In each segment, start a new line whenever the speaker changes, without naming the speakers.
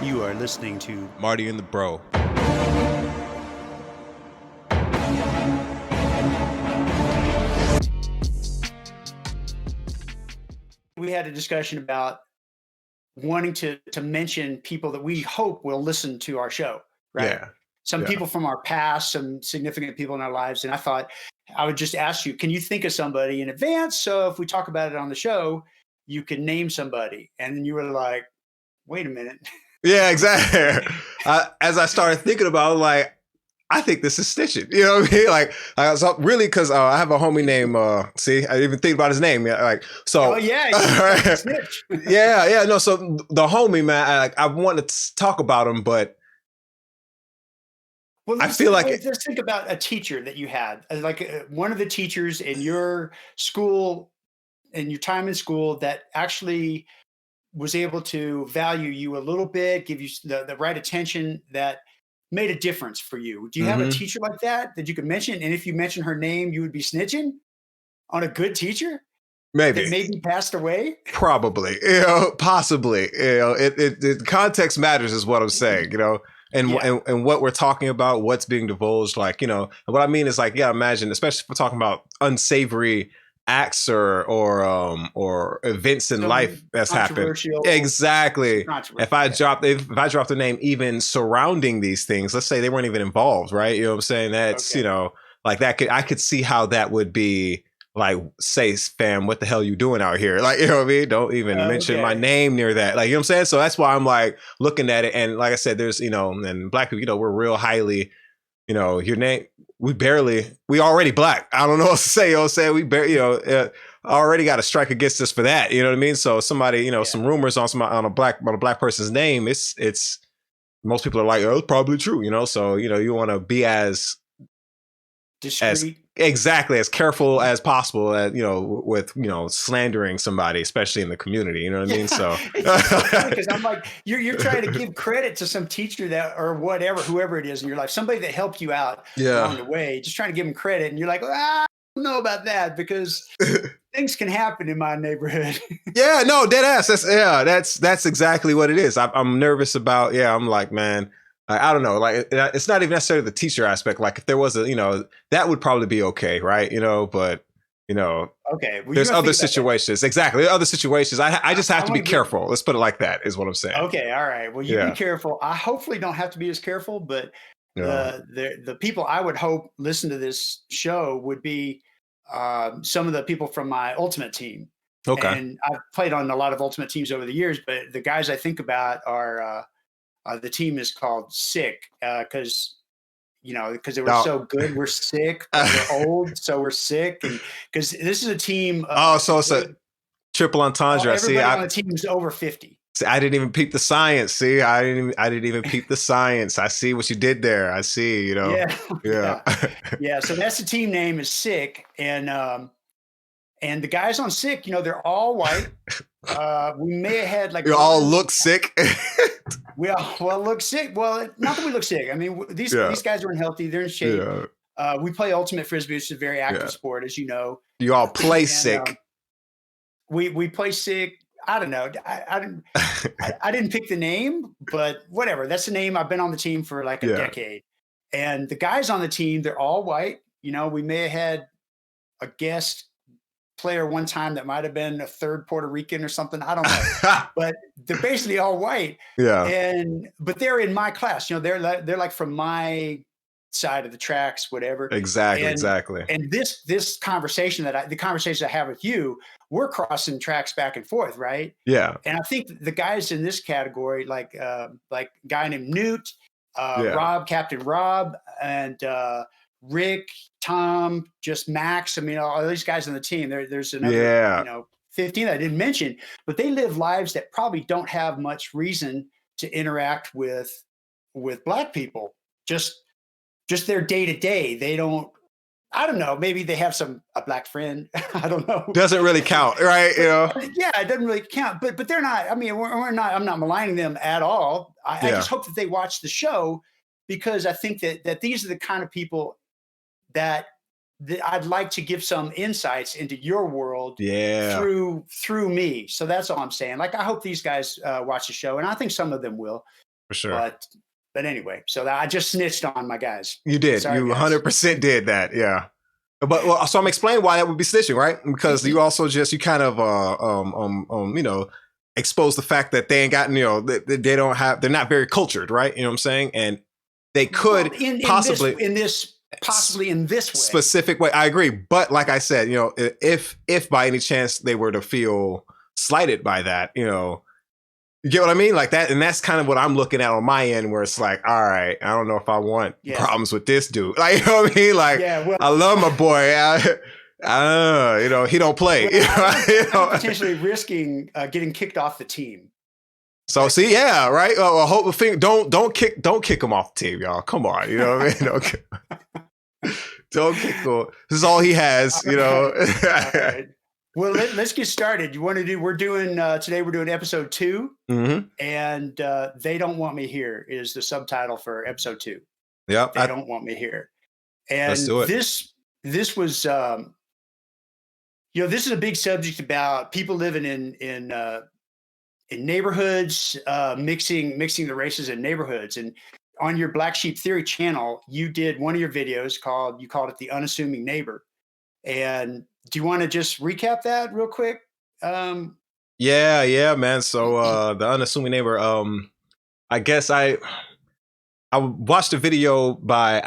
You are listening to
Marty and the Breaux.
We had a discussion about wanting to mention people that we hope will listen to our show, right?
Yeah.
Some
Yeah.
people from our past, some significant people in our lives. And I thought I would just ask you, can you think of somebody in advance? So if we talk about it on the show, you can name somebody. And then you were like, wait a minute.
Yeah, exactly. As I started thinking about it, like, I think this is stitching. You know what I mean? Like, so really, because I have a homie named, see, I didn't even think about his name. Yeah, like,
Oh
so,
yeah, that's a snitch.
yeah, no. So the homie, man, I want to talk about him, but
Well,
I feel like it,
let's think about a teacher that you had, like one of the teachers in your school, in your time in school, that actually was able to value you a little bit, give you the right attention that made a difference for you. Do you have a
mhm,
teacher like that you could mention? And if you mention her name, you would be snitching on a good teacher that
maybe.
maybe passed away?
Probably, possibly, it context matters is what I'm saying, and,
Yeah.
and what we're talking about, what's being divulged, like, what I mean is like, yeah, imagine, especially if we're talking about unsavory acts or events in life
Some
that's happened.
controversial, some
Exactly.
controversy.
If I
Yeah.
dropped if I dropped the name even surrounding these things, let's say they weren't even involved, right? You know what I'm saying? That's,
Okay.
like I could see how that would be like, say, fam, what the hell you doing out here? Like, you know what I mean? Don't even mention my
Okay.
name near that. Like, you know what I'm saying? So that's why I'm like looking at it. And like I said, there's, and black people, we're real highly, your name, we already black. I don't know what to say. You know what I'm saying? We barely, already got a strike against us for that. You know what I mean? So somebody,
Yeah.
some rumors on a black person's name, it's most people are like, oh, it's probably true, So, you want to be as
Discreet.
exactly as careful as possible at, with slandering somebody, especially in the community, you know what I
Yeah,
mean? So
it's just so funny because I'm like, you're trying to give credit to some teacher that or whatever, whoever it is in your life, somebody that helped you out
yeah.
along the way, just trying to give them credit, and you're like, I don't know about that because things can happen in my neighborhood.
Yeah, no, dead ass. That's exactly what it is. I'm nervous about. Yeah, I'm like, man, I don't know. Like, it's not even necessarily the teacher aspect. Like, if there was a, that would probably be okay, right? But
Okay, well, you're
there's
gonna
other
think about that.
situations. Exactly, other situations. I just have
I
to be
want to give.
careful. Let's put it like that. Is what I'm saying.
Okay, all right. Well, you be
Yeah.
careful. I hopefully don't have to be as careful, but
Yeah.
the people I would hope listen to this show would be some of the people from my ultimate team.
Okay.
And I've played on a lot of ultimate teams over the years, but the guys I think about are the team is called Sick because because they were
Now.
so good. We're sick, but we're old, so we're sick. And because this is a team
Oh, so it's a
completely,
triple entendre. See,
everybody on the team is over 50.
I didn't even peep the science. See, I didn't even peep the science. I see what you did there. I see.
Yeah,
Yeah.
yeah, yeah. So that's the team name is Sick, and the guys on Sick, they're all white. We may have had like
You all
one.
look sick.
We all well look sick. Well, not that we look sick. I mean,
Yeah.
these guys are unhealthy. They're in shape.
Yeah.
We play ultimate frisbee, which is a very active
Yeah.
sport, as you know.
You all play
And
sick.
we play sick. I don't know. I didn't pick the name, but whatever. That's the name. I've been on the team for like a
Yeah.
decade, and the guys on the team, they're all white. We may have had a guest player one time that might have been a third Puerto Rican or something. I don't know, but they're basically all white.
Yeah.
But they're in my class. They're like from my side of the tracks, whatever.
Exactly.
And
Exactly.
this conversation the conversation I have with you, we're crossing tracks back and forth, right?
Yeah.
And I think the guys in this category, like a guy named Newt,
Yeah.
Captain Rob, and Rick, Tom, just Max. I mean, all these guys on the team. There's another,
Yeah.
15 I didn't mention, but they live lives that probably don't have much reason to interact with black people. Just their day to day. They don't. I don't know. Maybe they have a black friend. I don't know.
Doesn't really count, right?
Yeah, it doesn't really count. But they're not. I mean, we're not. I'm not maligning them at all. I
Yeah.
just hope that they watch the show because I think that these are the kind of people that I'd like to give some insights into your world
Yeah.
through me. So that's all I'm saying. Like I hope these guys watch the show, and I think some of them will.
For sure.
But anyway, so I just snitched on my guys.
You did.
Sorry,
you
guys.
100% did that. Yeah. But well, so I'm explaining why that would be snitching, right? Because you also you kind of expose the fact that they ain't gotten, they don't have, they're not very cultured, right? You know what I'm saying? And they could possibly
in this way
specific way. I agree, but like I said, if by any chance they were to feel slighted by that, you get what I mean? Like that, and that's kind of what I'm looking at on my end, where it's like, all right, I don't know if I want problems with this dude. Like, you know what I mean? Like, I love my boy. He don't play.
I'm potentially risking getting kicked off the team.
So see, yeah, right. Well, don't kick him off the team, y'all. Come on, you know what I mean? Don't kick him. This is all he has, All
right. Well, let's get started. We're doing episode 2, and They Don't Want Me Here is the subtitle for episode 2.
Yeah,
They don't want me here. And
let's do it.
This was, this is a big subject about people living in neighborhoods, mixing the races in neighborhoods. And on your Black Sheep Theory channel, you did one of your videos you called it The Unassuming Neighbor. And do you want to just recap that real quick?
Yeah, man. So The Unassuming Neighbor, I guess I watched a video by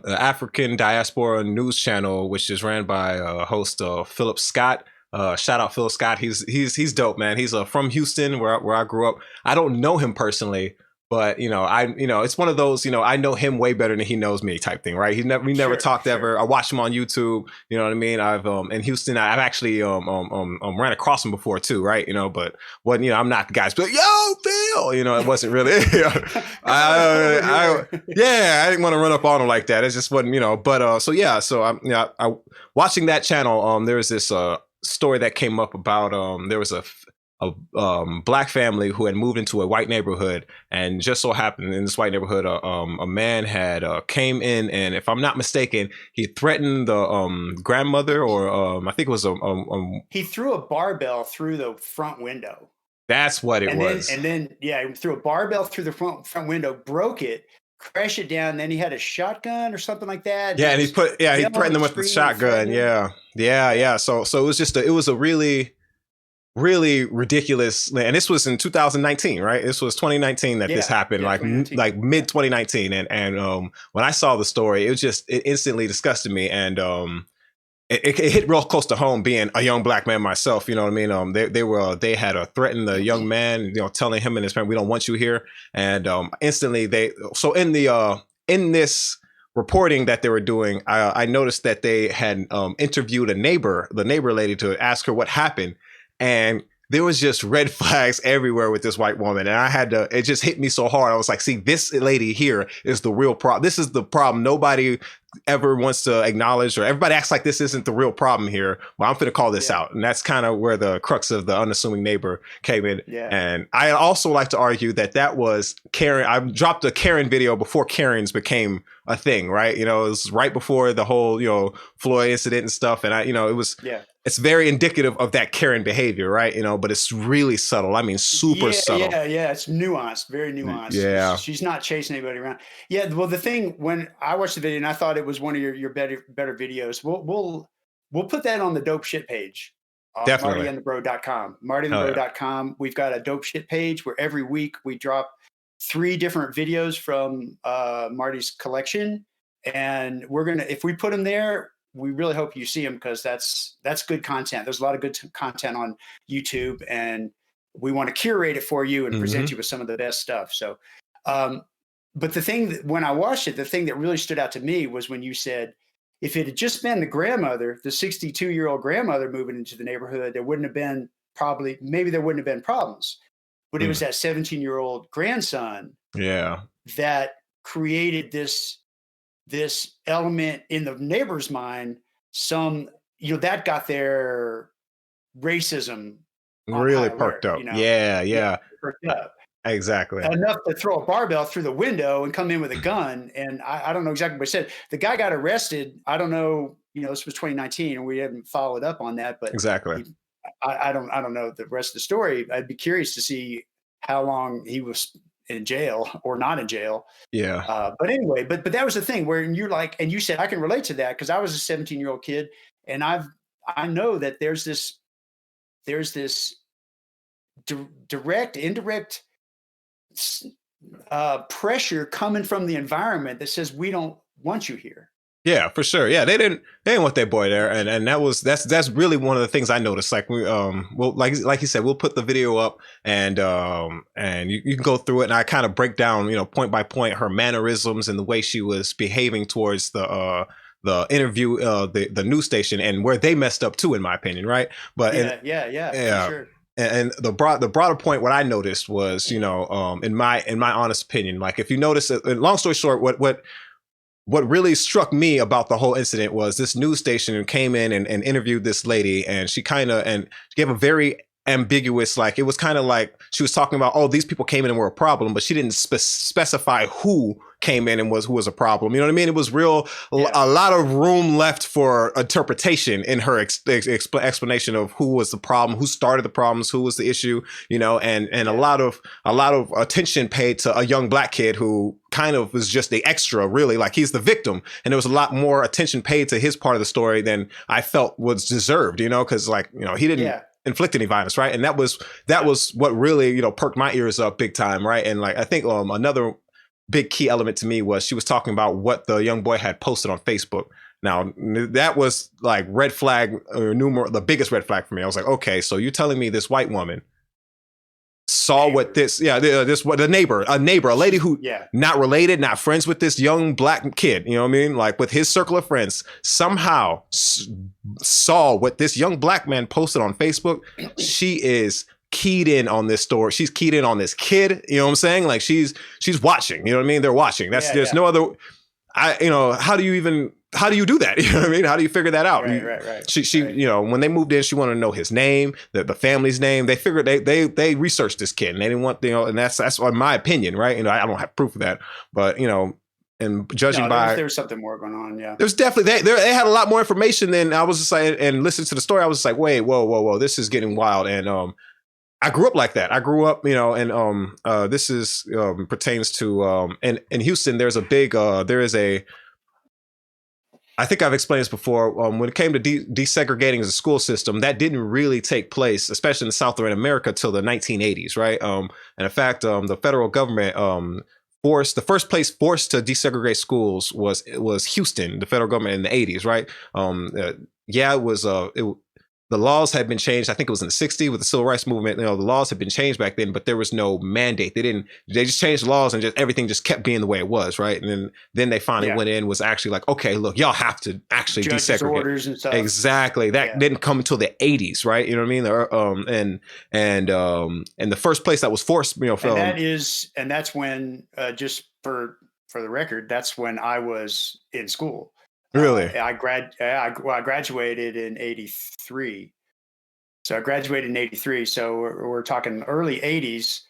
the African Diaspora News Channel, which is ran by host Philip Scott. Shout out Phil Scott. He's dope, man. He's from Houston, where I grew up. I don't know him personally, but it's one of those, I know him way better than he knows me type thing, right? We never talked ever. I watched him on YouTube. You know what I mean? I've in Houston, I've actually ran across him before too, right? But I'm not the guys, but yo, Phil, it wasn't really. I didn't want to run up on him like that. It just wasn't, But so I watching that channel. There was this story that came up about there was a Black family who had moved into a white neighborhood, and just so happened in this white neighborhood, a man had came in, and if I'm not mistaken, he threatened the grandmother, or I think it was
he threw a barbell through the front window.
That's what it was.
He threw a barbell through the front window, broke it, crashed it down. Then he had a shotgun or something like that.
Yeah, and he threatened them with the shotgun. Yeah. So it was a really, really ridiculous, and this was in 2019, right? This was 2019 that this happened, like mid 2019, and when I saw the story, it instantly disgusted me, and it hit real close to home, being a young Black man myself. You know what I mean? They had threatened the young man, telling him and his family, "We don't want you here," and instantly in this reporting that they were doing, I noticed that they had interviewed the neighbor lady, to ask her what happened. And there was just red flags everywhere with this white woman. And it just hit me so hard. I was like, see, this lady here is the real problem. This is the problem. Nobody ever wants to acknowledge, or everybody acts like this isn't the real problem here. Well, I'm going to call this out. And that's kind of where the crux of The Unassuming Neighbor came in. Yeah. And I also like to argue that was Karen. I dropped a Karen video before Karens became a thing, right? It was right before the whole, Floyd incident and stuff. And it's very indicative of that Karen behavior, right? But it's really subtle. I mean, super subtle.
Yeah. It's nuanced, very nuanced.
Yeah.
She's not chasing anybody around. Yeah. Well, the thing, when I watched the video, and I thought it was one of your better videos, we'll put that on the Dope Shit page.
Definitely.
MartyandtheBro.com. MartyandtheBro.com. We've got a Dope Shit page where every week we drop 3 different videos from Marty's collection. And if we put them there, we really hope you see them, because that's good content. There's a lot of good content on YouTube, and we want to curate it for you and present you with some of the best stuff. So, but the thing that, when I watched it, the thing that really stood out to me was when you said, if it had just been the 62-year-old grandmother moving into the neighborhood, there wouldn't have been problems. But it was that 17-year-old grandson that created this element in the neighbor's mind, that got their racism
really perked up. Yeah.
Perked up.
Exactly.
Enough to throw a barbell through the window and come in with a gun. And I don't know exactly what he said. The guy got arrested. I don't know, this was 2019 and we haven't followed up on that, but
exactly.
I don't know the rest of the story. I'd be curious to see how long he was in jail or not in jail.
Yeah.
But anyway, but that was the thing where you're like, and you said I can relate to that because I was a 17-year-old kid, and I know that there's this direct, indirect pressure coming from the environment that says we don't want you here.
Yeah, for sure. Yeah, they didn't want their boy there, and that's really one of the things I noticed. Like we well, like you said, we'll put the video up, and you can go through it, and I kind of break down, point by point, her mannerisms and the way she was behaving towards the interview, the news station, and where they messed up too, in my opinion, right? But
Yeah, for sure.
And the broader point, what I noticed was, in my honest opinion, like if you notice, long story short, what really struck me about the whole incident was this news station came in and interviewed this lady, and she gave a very ambiguous, like it was kind of like she was talking about, oh, these people came in and were a problem, but she didn't specify who came in and who was a problem. You know what I mean? It was a lot of room left for interpretation in her explanation of who was the problem, who started the problems, who was the issue, and a lot of attention paid to a young black kid who kind of was just the extra, really, like he's the victim. And there was a lot more attention paid to his part of the story than I felt was deserved, because he didn't inflict any violence, right? And that was what really, perked my ears up big time, right? And like I think another big key element to me was she was talking about what the young boy had posted on Facebook. Now that was like red flag, or the biggest red flag for me. I was like, okay, so you're telling me this white woman saw what a neighbor, a lady who not related, not friends with this young black kid, you know what I mean? Like with his circle of friends, somehow saw what this young black man posted on Facebook. She is keyed in on this story. She's keyed in on this kid. You know what I'm saying? Like she's watching, you know what I mean? They're watching. There's no other, how do you do that? You know what I mean? How do you figure that out?
Right.
She when they moved in, she wanted to know his name, the family's name. They figured they researched this kid, and they didn't want, and that's my opinion, right? I don't have proof of that, but and judging by
there's something more going on. Yeah,
there's definitely they had a lot more information than I was just like, and listening to the story, I was just like, wait, whoa, this is getting wild. And I grew up like that. I grew up, and this is pertains to in Houston. There's a big I think I've explained this before. When it came to desegregating the school system, that didn't really take place, especially in Southern America, till the 1980s, right? And in fact, the federal government the first place forced to desegregate schools was Houston, the federal government in the 80s, right? It was the laws had been changed. I think it was in the 60s with the civil rights movement. The laws had been changed back then, but there was no mandate. They just changed the laws, and everything just kept being the way it was, right? And then they finally went in, was actually like, okay, look, y'all have to actually desegregate.
Orders and stuff.
Exactly. That didn't come until the 80s, right? You know what I mean? And the first place that was forced,
and that's when, just for the record, that's when I was in school.
Really?
I graduated in 83. So I graduated in 83. So we're talking early 80s.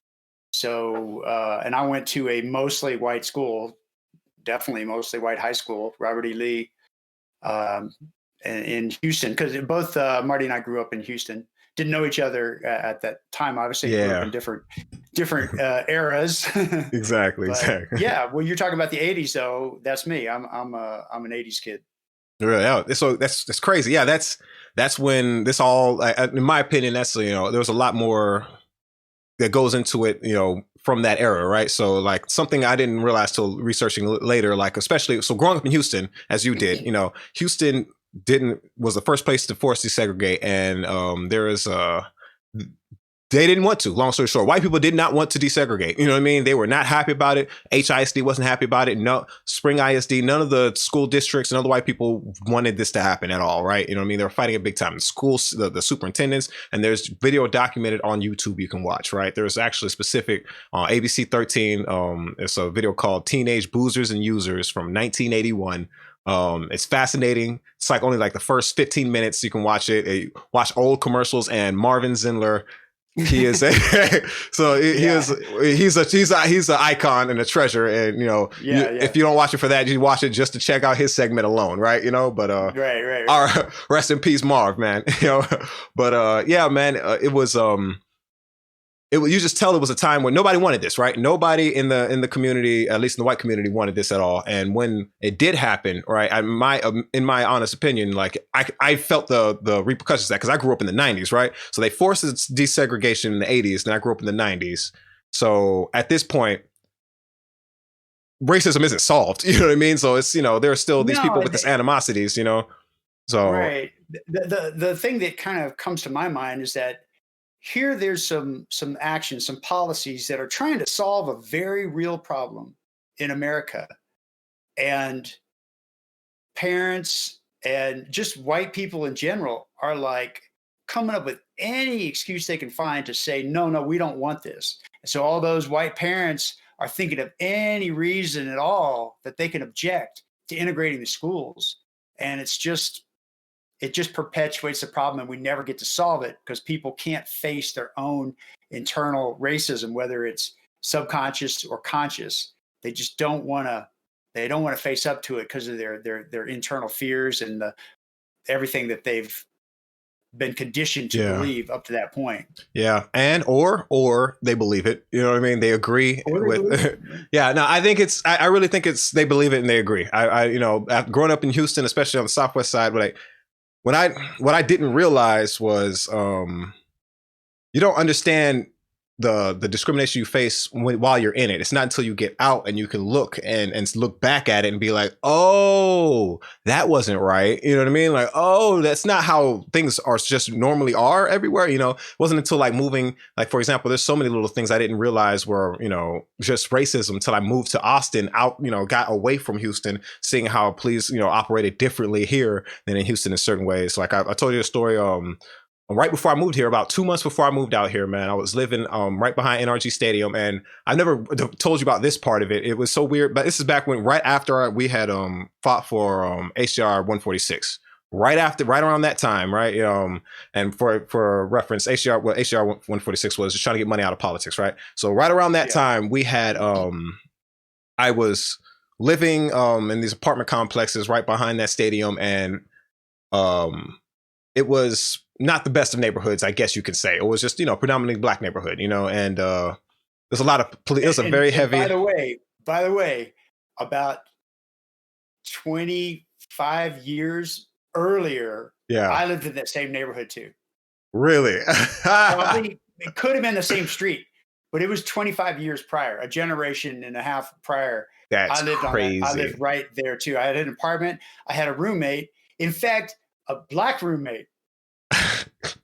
So, and I went to a mostly white school, definitely mostly white high school, Robert E. Lee, in Houston, because both Marty and I grew up in Houston. Didn't know each other at that time. Obviously, grew up in different eras.
Exactly.
Yeah, well, you're talking about the 80s, though. That's me. I'm an 80s kid.
Really? Oh, so that's crazy. Yeah, that's when this all, in my opinion, that's there was a lot more that goes into it, from that era, right? So like something I didn't realize till researching later, like especially growing up in Houston, as you did, Houston was the first place to force desegregate, and they didn't want to. Long story short, white people did not want to desegregate. You know what I mean? They were not happy about it. HISD wasn't happy about it. No, Spring ISD, none of the school districts and other white people wanted this to happen at all, right? You know what I mean? They were fighting it big time. The schools, the superintendents, and there's video documented on YouTube you can watch, right? There's actually a specific ABC 13. It's a video called Teenage Boozers and Users from 1981. It's fascinating. It's like only like the first 15 minutes you can watch it. Watch old commercials, and Marvin Zindler, he is he's an icon and a treasure, and if you don't watch it for that, you watch it just to check out his segment alone, right? But right. Rest in peace, Marv, man. But yeah, man, it was you just tell it was a time where nobody wanted this, right? Nobody in the community, at least in the white community, wanted this at all. And when it did happen, right, in my honest opinion, like I felt the repercussions of that, because I grew up in the 90s, right? So they forced desegregation in the 80s, and I grew up in the 90s. So at this point, racism isn't solved. You know what I mean? So it's, there are still these people with this animosities, So
right. The thing that kind of comes to my mind is that here there's some actions, some policies that are trying to solve a very real problem in America. And parents and just white people in general are like coming up with any excuse they can find to say, no, we don't want this. And so all those white parents are thinking of any reason at all that they can object to integrating the schools. And it just perpetuates the problem, and we never get to solve it because people can't face their own internal racism, whether it's subconscious or conscious. They just don't want to face up to it because of their internal fears and everything that they've been conditioned to believe up to that point.
Yeah. And or they believe it. You know what I mean? They agree with yeah. No, I think I really think they believe it and they agree. Growing up in Houston, especially on the Southwest side, what I didn't realize was you don't understand the discrimination you face while you're in it. It's not until you get out and you can look and look back at it and be like, oh, that wasn't right. You know what I mean? Like, oh, that's not how things are just normally are everywhere. It wasn't until like moving, like, for example, there's so many little things I didn't realize were, just racism until I moved to Austin, got away from Houston, seeing how police, operated differently here than in Houston in certain ways. Like I told you a story, right before I moved here, about 2 months before I moved out here, man, I was living right behind NRG Stadium, and I never told you about this part of it. It was so weird, but this is back when, right after we had fought for HJR 146, right around that time, right? And for reference, HJR 146 was just trying to get money out of politics, right? So right around that time, we had I was living in these apartment complexes right behind that stadium, and it was not the best of neighborhoods, I guess you could say. It was just, predominantly black neighborhood, and there's a lot of police. It was a very heavy.
By the way, about 25 years earlier, I lived in that same neighborhood too.
Really?
Probably, it could have been the same street, but it was 25 years prior, a generation and a half prior.
That's crazy.
I lived right there too. I had an apartment. I had a roommate. In fact, a black roommate.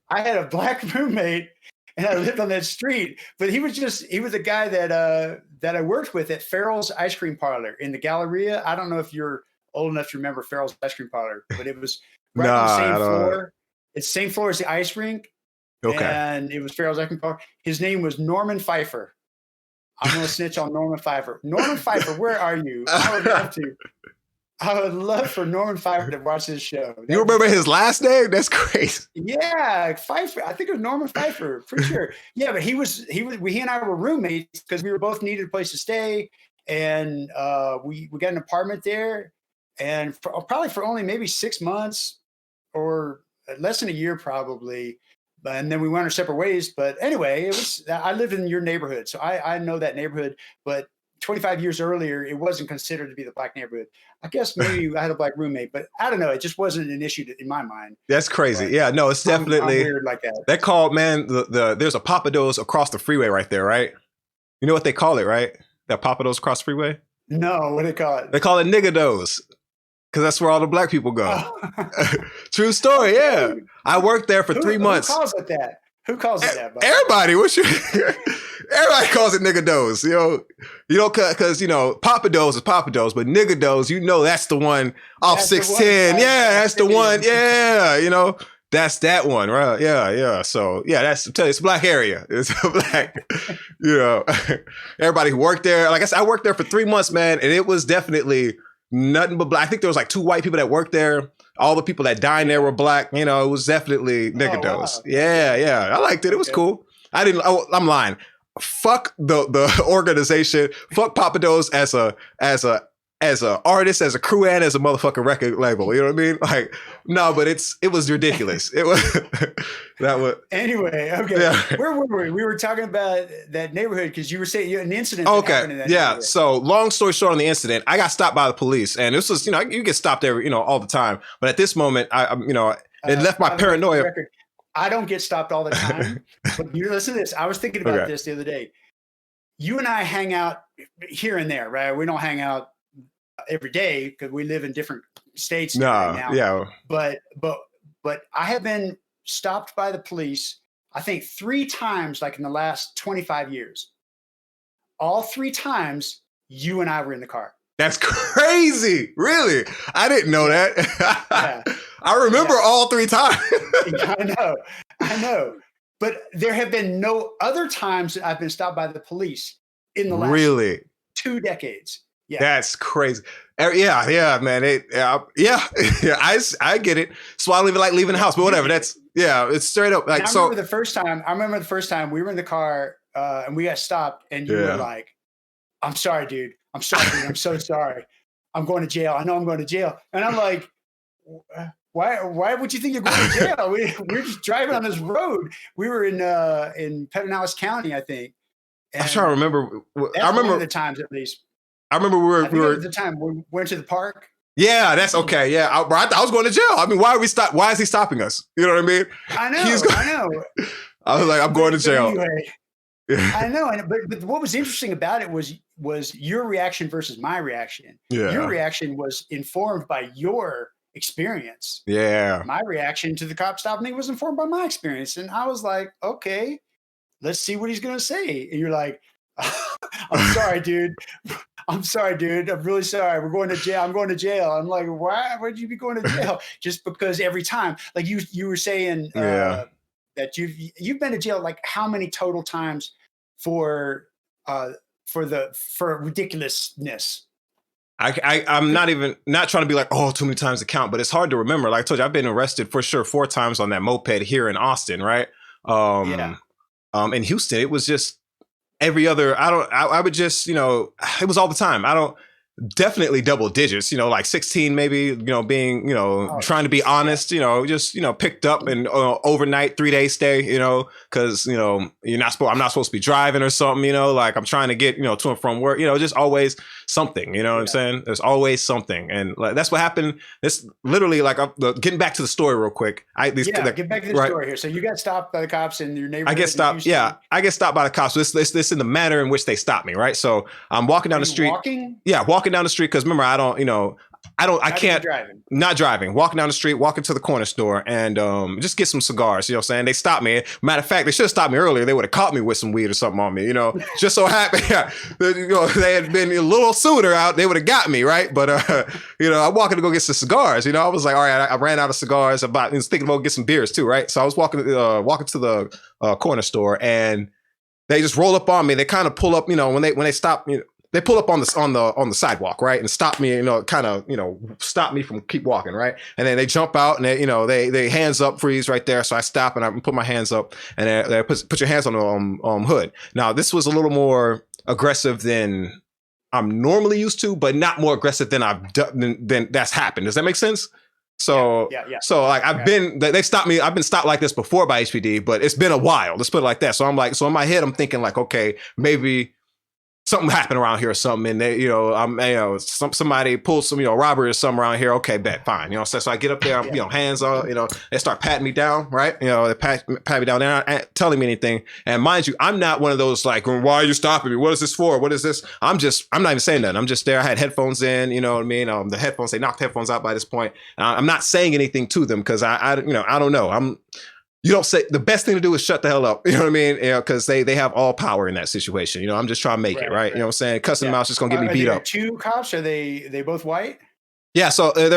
I had a black roommate, and I lived on that street. But he was a guy that I worked with at Farrell's Ice Cream Parlor in the Galleria. I don't know if you're old enough to remember Farrell's Ice Cream Parlor, but it was right on the same floor. It's the same floor as the ice rink. Okay. And it was Farrell's Ice Cream Parlor. His name was Norman Pfeiffer. I'm going to snitch on Norman Pfeiffer. Norman Pfeiffer, where are you? I would love for Norman Pfeiffer to watch this show.
You remember his last name? That's crazy.
Yeah, Pfeiffer. I think it was Norman Pfeiffer, for sure. Yeah, but he and I were roommates because we were both needed a place to stay, and we got an apartment there, and probably for only maybe 6 months or less than a year, probably. And then we went our separate ways. But anyway, I lived in your neighborhood, so I know that neighborhood, but 25 years earlier, it wasn't considered to be the black neighborhood. I guess maybe I had a black roommate, but I don't know. It just wasn't an issue in my mind.
That's crazy. But yeah, no, it's definitely
I'm weird like that.
They're called, man, there's a Papados across the freeway right there, right? You know what they call it, right? That Papados across the freeway?
No, what do they call it?
They call it Niggados. Because that's where all the black people go. Oh. True story, yeah. I worked there for 3 months.
Who calls it that? Who calls it that?
Everybody. Everybody calls it niggados. Because Papados is Papados, but niggados, that's the one off 610. Yeah, that's the one. Yeah, that's that one, right? Yeah. So it's a black area. It's a black. Everybody who worked there. Like I said, I worked there for 3 months, man, and it was definitely nothing but black. I think there was like 2 white people that worked there. All the people that dined there were black. It was definitely niggados. Wow. Yeah. I liked it. It was cool. I'm lying. Fuck the organization. Fuck Papados as a as an artist, as a crew, and as a motherfucking record label. You know what I mean? Like, no, but it was ridiculous. It was that was
anyway. Okay, where were we? We were talking about that neighborhood because you were saying an incident.
Okay,
happened in that neighborhood.
So long story short, on the incident, I got stopped by the police, and this was, you get stopped every, all the time, but at this moment, it left my paranoia.
I don't get stopped all the time, but you listen to this. I was thinking about this the other day. You and I hang out here and there, right? We don't hang out every day because we live in different states right now.
Yeah.
But I have been stopped by the police, I think 3 times, like in the last 25 years. All 3 times, you and I were in the car.
That's crazy. Really? I didn't know that. Yeah. I remember all 3 times.
I know. But there have been no other times that I've been stopped by the police in the last 2 decades. Yeah.
That's crazy. Yeah, man. I get it. So I don't even like leaving the house, but whatever. It's straight up. Like,
I remember the first time we were in the car and we got stopped, and you were like, I'm sorry, dude. I'm sorry, dude. I'm so sorry. I'm going to jail. I know I'm going to jail. And I'm like, why would you think you're going to jail? We're just driving on this road. We were in Pedernales County, I think. And
I'm trying to remember.
I remember the times at least.
I remember we were
the time we went to the park.
Yeah, that's okay. Yeah, I was going to jail. I mean, why is he stopping us? You know what I mean?
I know.
I was like, I'm going to jail.
Anyway, I know, but what was interesting about it was your reaction versus my reaction.
Yeah.
Your reaction was informed by your experience.
Yeah.
My reaction to the cop stopping me was informed by my experience, and I was like, okay, let's see what he's going to say. And you're like, I'm sorry, dude. I'm really sorry. We're going to jail. I'm going to jail. I'm like, why would you be going to jail? Just because every time, like you were saying that you've been to jail, like how many total times for ridiculousness?
I'm not trying to be like, too many times to count, but it's hard to remember. Like I told you, I've been arrested for sure 4 times on that moped here in Austin, right? In Houston, it was just every other. I would just, it was all the time. Definitely double digits, like 16 maybe, being, trying to be honest, just, picked up and overnight 3-day stay, because, I'm not supposed to be driving or something, like I'm trying to get, to and from work, just always something, what I'm saying? There's always something. And like, that's what happened. It's literally like, getting back to the story real quick.
Get back to the story here. So you got stopped by the cops in your neighborhood.
I get stopped. Yeah. I get stopped by the cops. This in the manner in which they stopped me. Right. So I'm walking down the street. Walking down the street. Cause remember, I can't not driving, walking down the street, walking to the corner store and just get some cigars. You know what I'm saying? They stopped me. Matter of fact, they should have stopped me earlier. They would have caught me with some weed or something on me, just so happened. They had been a little sooner out. They would have got me. Right. But, I'm walking to go get some cigars. I was like, all right, I ran out of cigars. I was thinking about get some beers too. Right. So I was walking to the corner store and they just roll up on me. They kind of pull up, when they stop, they pull up on the sidewalk, right, and stop me, stop me from keep walking, right, and then they jump out and they hands up, freeze right there. So I stop and I put my hands up and they put your hands on the hood. Now this was a little more aggressive than I'm normally used to, but not more aggressive than than that's happened. Does that make sense? So, So like they stopped me. I've been stopped like this before by HPD, but it's been a while. Let's put it like that. So I'm like, in my head, I'm thinking like, okay, maybe something happened around here or something. And they, somebody pulled some, robbery or something around here. Okay, bet, fine. So I get up there, hands on, they start patting me down, right? They pat me down. They're not telling me anything. And mind you, I'm not one of those like, why are you stopping me? What is this for? What is this? I'm not even saying nothing. I'm just there. I had headphones in, you know what I mean? The headphones, they knocked headphones out by this point. I'm not saying anything to them because I don't know. You don't say the best thing to do is shut the hell up. You know what I mean? Because they have all power in that situation. I'm just trying to make it right. You know what I'm saying? Cussing them out is just gonna get me beat up.
2 cops? Are they both white?
Yeah. So there's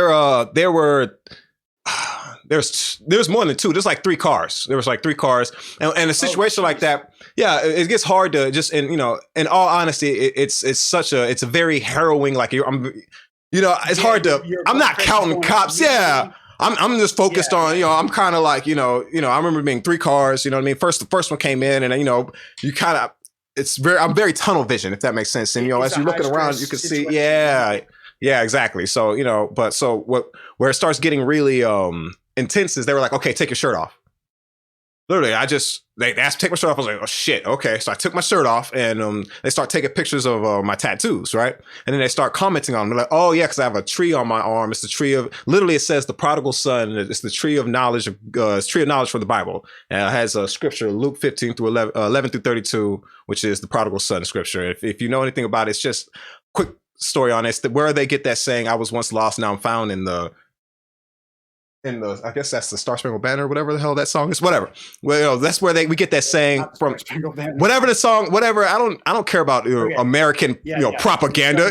more than 2. There's like 3 cars. There was like 3 cars, and a situation like that. Yeah, it gets hard to just in all honesty, it's a very harrowing. Like it's hard to. I'm not counting cops. Yeah. I'm just focused on, I'm kind of like, I remember being 3 cars, you know what I mean? The first one came in and, you kind of, I'm very tunnel vision, if that makes sense. And, as you're looking around, you can see, Yeah, exactly. So, but so where it starts getting really intense is they were like, okay, take your shirt off. Literally, they asked to take my shirt off. I was like, oh shit, okay. So I took my shirt off, and they start taking pictures of my tattoos, right? And then they start commenting on them. They're like, oh yeah, because I have a tree on my arm. It's the tree of, literally it says the prodigal son. It's the tree of knowledge, it's tree of knowledge from the Bible. And it has a scripture, Luke 15 through 11 through 32, which is the prodigal son scripture. If you know anything about it, it's just quick story on it. Where they get that saying, I was once lost, now I'm found, in the, I guess that's the Star Spangled Banner, or whatever the hell that song is, whatever. Well, that's where we get that saying from, whatever the song, whatever. I don't care about American, propaganda,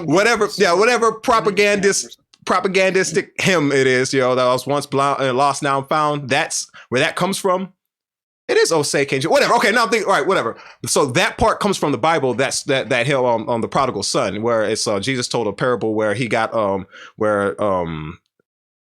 whatever propagandistic hymn it is, that I was once blind and lost, now I'm found. That's where that comes from. It is Osei Kenji, whatever. Okay, now I'm thinking, all right, whatever. So that part comes from the Bible. That's that hill on the prodigal son, where it's Jesus told a parable where he got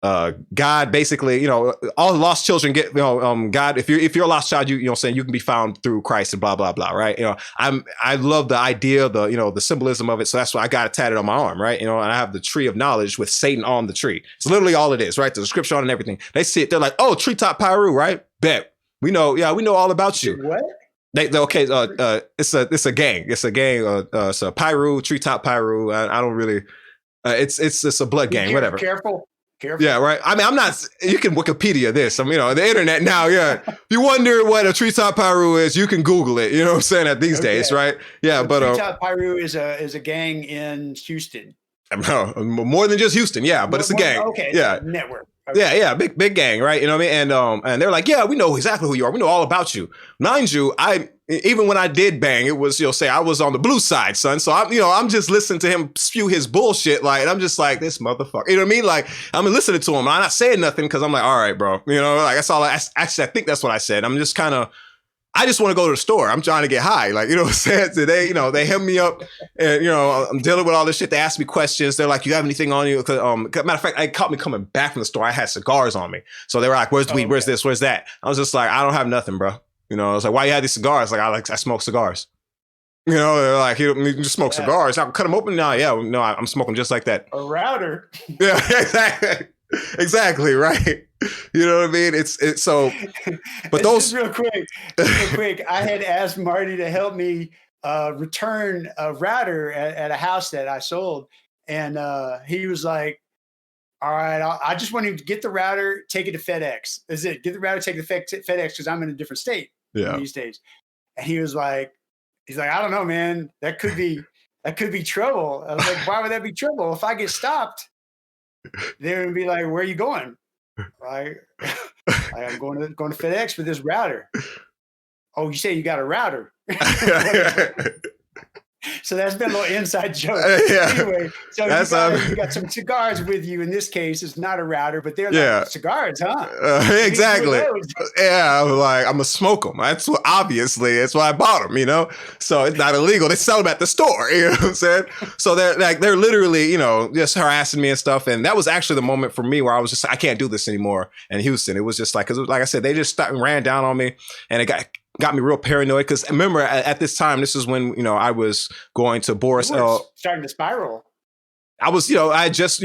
God basically, all lost children get, God, if you're a lost child, saying you can be found through Christ and blah, blah, blah. Right. I love the idea, the symbolism of it. So that's why I got it tatted on my arm. Right. And I have the tree of knowledge with Satan on the tree. It's literally all it is. Right. The scripture on and everything. They see it. They're like, oh, treetop Pyru. Right. Bet. We know. Yeah. We know all about you.
What?
Okay. It's a gang. It's a gang. It's a Pyru, treetop Pyru. I don't really, it's a blood gang, whatever.
Careful.
Yeah, right. I mean, I'm not. You can Wikipedia this. The internet now. Yeah, if you wonder what a treetop Pyru is, you can Google it. You know what I'm saying? These days, right? Yeah, but
treetop Pyru is a gang in Houston.
No, more than just Houston. Yeah, but it's a gang.
Okay.
Yeah,
network. Okay.
Yeah, big gang, right? You know what I mean? And they're like, yeah, we know exactly who you are. We know all about you. Mind you, even when I did bang, it was, say I was on the blue side, son. So I'm just listening to him spew his bullshit. Like, and I'm just like, this motherfucker, you know what I mean? Like, I'm listening to him. I'm not saying nothing because I'm like, all right, bro. Like that's all I think that's what I said. I'm just I just want to go to the store. I'm trying to get high. Like, what I'm saying? Today, they hit me up and, I'm dealing with all this shit. They ask me questions. They're like, you have anything on you? Matter of fact, it caught me coming back from the store. I had cigars on me. So they were like, where's the weed? Where's this? Where's that? I was just like, I don't have nothing, bro. I was like, why you have these cigars? Like, I smoke cigars. They're like, you just smoke cigars. I cut them open now. Yeah, no, I'm smoking just like that.
A router.
Yeah, exactly. Exactly, right. You know what I mean? It's so, but those
real quick. I had asked Marty to help me return a router at a house that I sold, and he was like, "All right, I just want you to get the router, take it to FedEx. Is it get the router, take it to FedEx because I'm in a different state these days." And he was like, "I don't know, man. That could be trouble." I was like, "Why would that be trouble? If I get stopped, they would be like, where are you going?" Right? I'm going to FedEx with this router. Oh, you say you got a router? So that's been a little inside joke. Anyway, so you got some cigars with you. In this case, it's not a router, but they're like cigars, huh?
Exactly. Yeah, I'm like, I'm gonna smoke them. That's why I bought them. So it's not illegal. They sell them at the store. You know what I'm saying? So they're literally, just harassing me and stuff. And that was actually the moment for me where I was just, I can't do this anymore in Houston. It was just like, because like I said, they just ran down on me, and it got me real paranoid. Because remember, at this time, this is when I was going to Boris.
Starting to spiral.
I was, I had just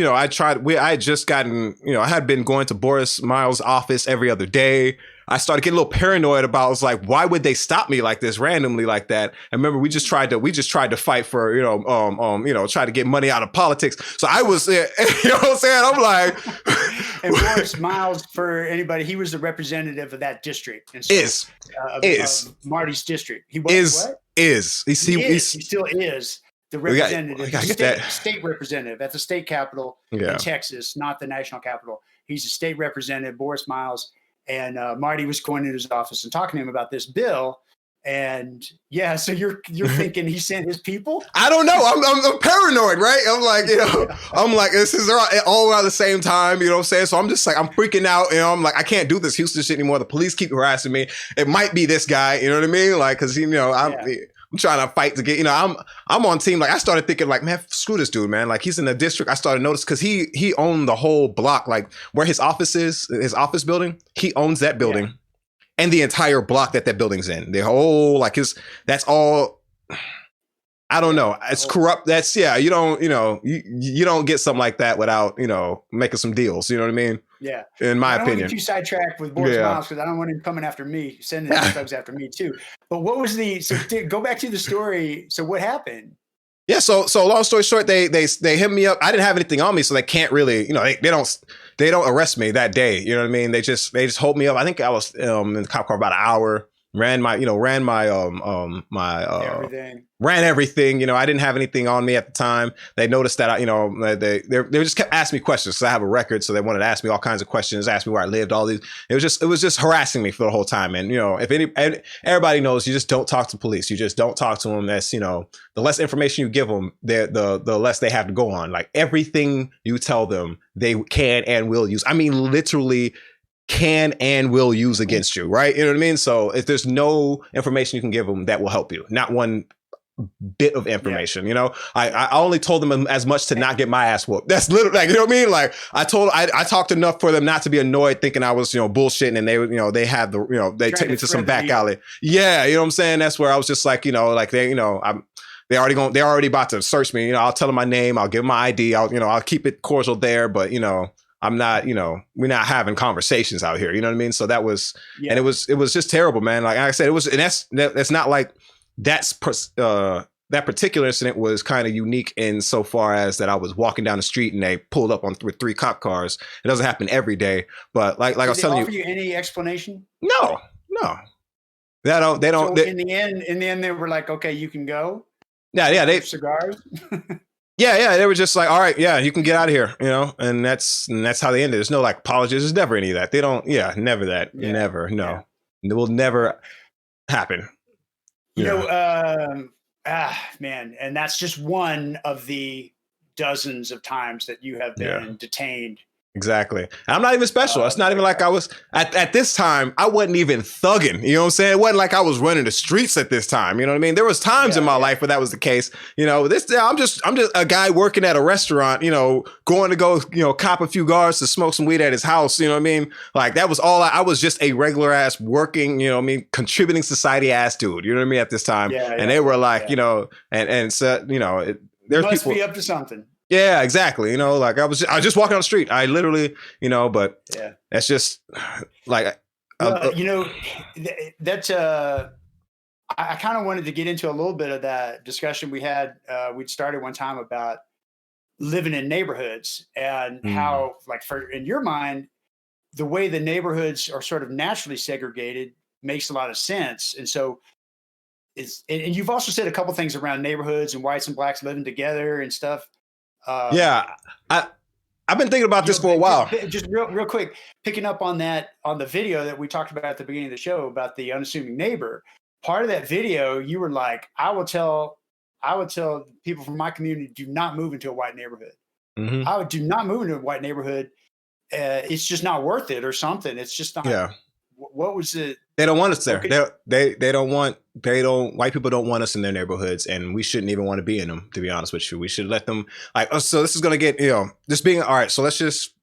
gotten, I had been going to Boris Miles' office every other day. I started getting a little paranoid about, I was like, why would they stop me like this randomly like that? And remember, we just tried to fight for, try to get money out of politics. So I was, you know what I'm saying? I'm like,
and Boris Miles, for anybody, he was the representative of that district. And
so,
of Marty's district. He was
He
still is the representative, state representative at the state capitol in Texas, not the national capital. He's a state representative, Boris Miles. And Marty was going into his office and talking to him about this bill. And so you're thinking he sent his people?
I don't know. I'm paranoid, right? I'm like, this is all around the same time. You know what I'm saying? So I'm just like, I'm freaking out. I'm like, I can't do this Houston shit anymore. The police keep harassing me. It might be this guy. You know what I mean? Like, because I'm trying to fight to get, I'm on team. Like, I started thinking like, man, screw this dude, man. Like, he's in the district. I started noticing because he owned the whole block, like where his office is, his office building. He owns that building and the entire block that building's in. The whole, like, that's all. I don't
Yeah.
know. It's corrupt. That's you don't, you don't get something like that without, making some deals. You know what I mean?
Yeah.
In
Well,
my
I don't want to get
opinion.
too sidetracked with Boris
Yeah.
Miles because I don't want him coming after me, sending his thugs after me too. But what was go back to the story. So what happened?
Yeah, so long story short, they hit me up. I didn't have anything on me, so they can't really, they don't arrest me that day. You know what I mean? They just hold me up. I think I was in the cop car about an hour. Ran my
Everything.
ran everything. I didn't have anything on me at the time. They noticed that they just kept asking me questions. So I have a record, so they wanted to ask me all kinds of questions, ask me where I lived, all these. It was just harassing me for the whole time. And if everybody knows, you just don't talk to police. You just don't talk to them. That's the less information you give them, the less they have to go on. Like everything you tell them, they can and will use. I mean, literally can and will use against you, right? You know what I mean? So if there's no information you can give them that will help you, not one bit of information, I only told them as much to not get my ass whooped. That's literally like, you know what I mean? Like I talked enough for them not to be annoyed thinking I was, bullshitting, and they, they had the, they took me to some back alley. Yeah. You know what I'm saying? That's where I was just like, like they, they're already about to search me. I'll tell them my name. I'll give them my ID. I'll keep it cordial there, but I'm not, we're not having conversations out here. You know what I mean? So that was, and it was just terrible, man. Like I said, it was, and that's not like that particular incident was kind of unique in so far as that I was walking down the street and they pulled up with 3 cop cars. It doesn't happen every day, but like I was telling you,
offer you any explanation?
No. They don't.
So in the end, they were like, okay, you can go.
Yeah. They
cigars.
Yeah. They were just like, all right, yeah, you can get out of here, and that's how they ended. There's no like apologies. There's never any of that. They don't. Yeah, never that. Yeah. Never. No, it will never happen.
Man, and that's just one of the dozens of times that you have been detained.
Exactly. I'm not even special. It's not even like I was at this time. I wasn't even thugging. You know what I'm saying? It wasn't like I was running the streets at this time. You know what I mean? There was times in my life where that was the case. I'm just a guy working at a restaurant. Going to go cop a few guards to smoke some weed at his house. You know what I mean? Like that was all. I was just a regular ass working. Contributing society ass dude. You know what I mean? At this time, and they were like, and so there's
must
people
be up to something.
Yeah, exactly. Like I was just walking on the street. I literally, but that's just like,
that's I kind of wanted to get into a little bit of that discussion we had. We'd started one time about living in neighborhoods and how, like, in your mind, the way the neighborhoods are sort of naturally segregated makes a lot of sense. And so and you've also said a couple things around neighborhoods and whites and blacks living together and stuff.
I've been thinking about this for a while.
Just real quick, picking up on that, on the video that we talked about at the beginning of the show about the unassuming neighbor. Part of that video, you were like, I would tell people from my community, do not move into a white neighborhood.
Mm-hmm.
I would do not move into a white neighborhood. It's just not worth it or something. It's just not. Yeah. What was it?
They don't want us there. White people don't want us in their neighborhoods, and we shouldn't even want to be in them, to be honest with you. We should let them, so this is going to get, just being, all right, so let's just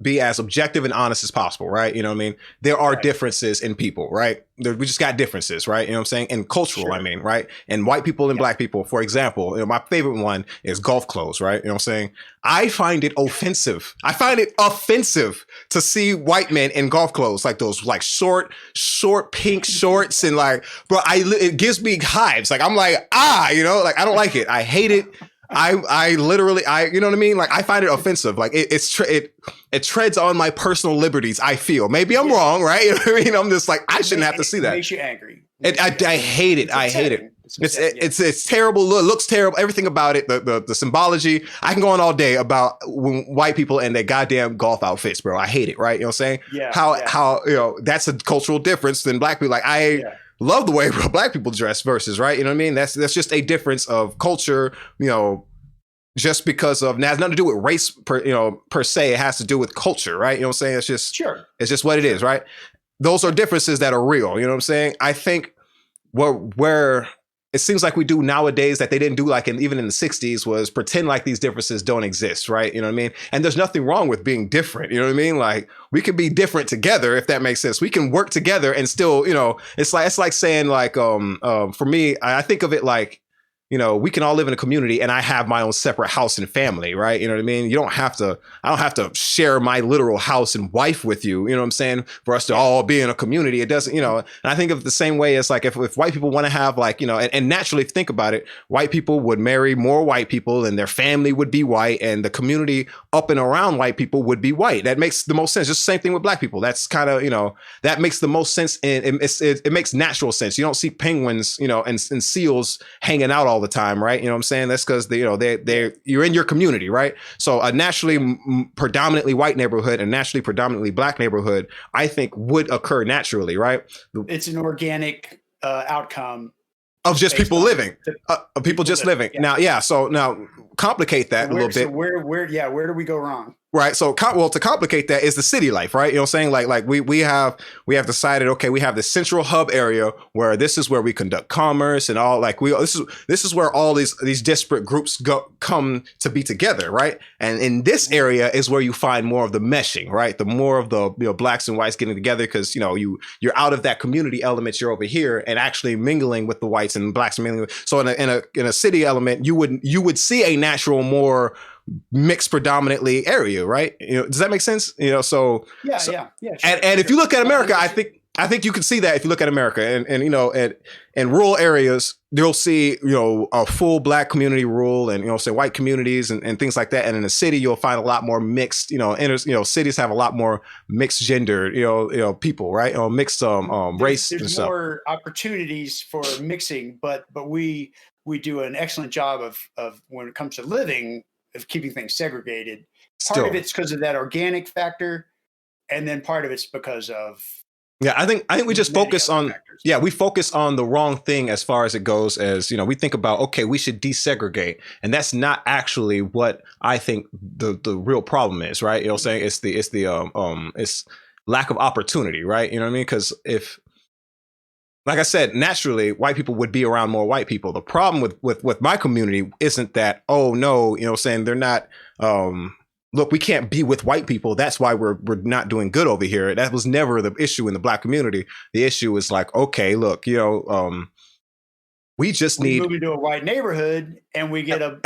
be as objective and honest as possible, right? You know what I mean? There are differences in people, right? We just got differences, right? You know what I'm saying? And cultural, I mean, right? And white people and black people, for example, my favorite one is golf clothes, right? You know what I'm saying? I find it offensive. To see white men in golf clothes, like those like short pink shorts, and like, bro, it gives me hives. Like, I'm like, I don't like it. I hate it. I literally, you know what I mean? Like, I find it offensive. Like it treads on my personal liberties. I feel maybe I'm wrong, right? You know what I mean? I'm just like, I shouldn't have to see that.
It makes you angry.
I hate it. I hate it. It's terrible. It looks terrible. Everything about it, the symbology. I can go on all day about white people and their goddamn golf outfits, bro. I hate it. Right? You know what I'm saying?
Yeah.
How that's a cultural difference than black people. Like love the way black people dress versus, right? You know what I mean? That's just a difference of culture, just because of, now it has nothing to do with race per se. It has to do with culture, right? You know what I'm saying? It's just, it's just what it is, right? Those are differences that are real. You know what I'm saying? I think where it seems like we do nowadays that they didn't do like even in the 60s was pretend like these differences don't exist, right? You know what I mean? And there's nothing wrong with being different. You know what I mean? Like, we can be different together, if that makes sense. We can work together and still, it's like saying like, for me, I think of it like, we can all live in a community and I have my own separate house and family, right? You know what I mean? I don't have to share my literal house and wife with you, you know what I'm saying? For us to all be in a community. It doesn't, and I think of the same way as like, if white people want to have like, and naturally, if you think about it, white people would marry more white people and their family would be white and the community up and around white people would be white. That makes the most sense. Just the same thing with black people. That's kind of, that makes the most sense. And it makes natural sense. You don't see penguins, and seals hanging out all the time, right? You know what I'm saying? That's because you're in your community, right? So a naturally predominantly white neighborhood and naturally predominantly black neighborhood, I think, would occur naturally, right?
It's an organic outcome
of just people living, of people just living. Yeah. So now complicate that a little bit.
So where do we go wrong?
Right. So, to complicate that is the city life, right? You know what I'm saying? Like we have decided, okay, we have this central hub area where this is where we conduct commerce and all. Like this is where all these disparate groups come to be together, right? And in this area is where you find more of the meshing, right? The more of the blacks and whites getting together because you're out of that community element. You're over here and actually mingling with the whites and blacks mingling. So in a city element, you would see a natural more mixed predominantly area, right? Does that make sense? So
yeah. Sure,
and if you look at America, I think you can see that if you look at America and in rural areas, you'll see a full black community rule and say white communities and things like that. And in the city, you'll find a lot more mixed. Cities have a lot more mixed gender people, right? Mixed race.
There's
and stuff.
More opportunities for mixing, but we do an excellent job of when it comes to living, of keeping things segregated. Part of it's because of that organic factor, and then part of it's because of
I think we just focus on factors. We focus on the wrong thing as far as it goes. As we think about, okay, we should desegregate, and that's not actually what I think the real problem is, right? You know what I'm saying? It's lack of opportunity, right? You know what I mean? Because if, like I said, naturally, white people would be around more white people. The problem with my community isn't that, oh, no, saying they're not, look, we can't be with white people. That's why we're not doing good over here. That was never the issue in the black community. The issue is like, okay, look, we just need
move into a white neighborhood and we get a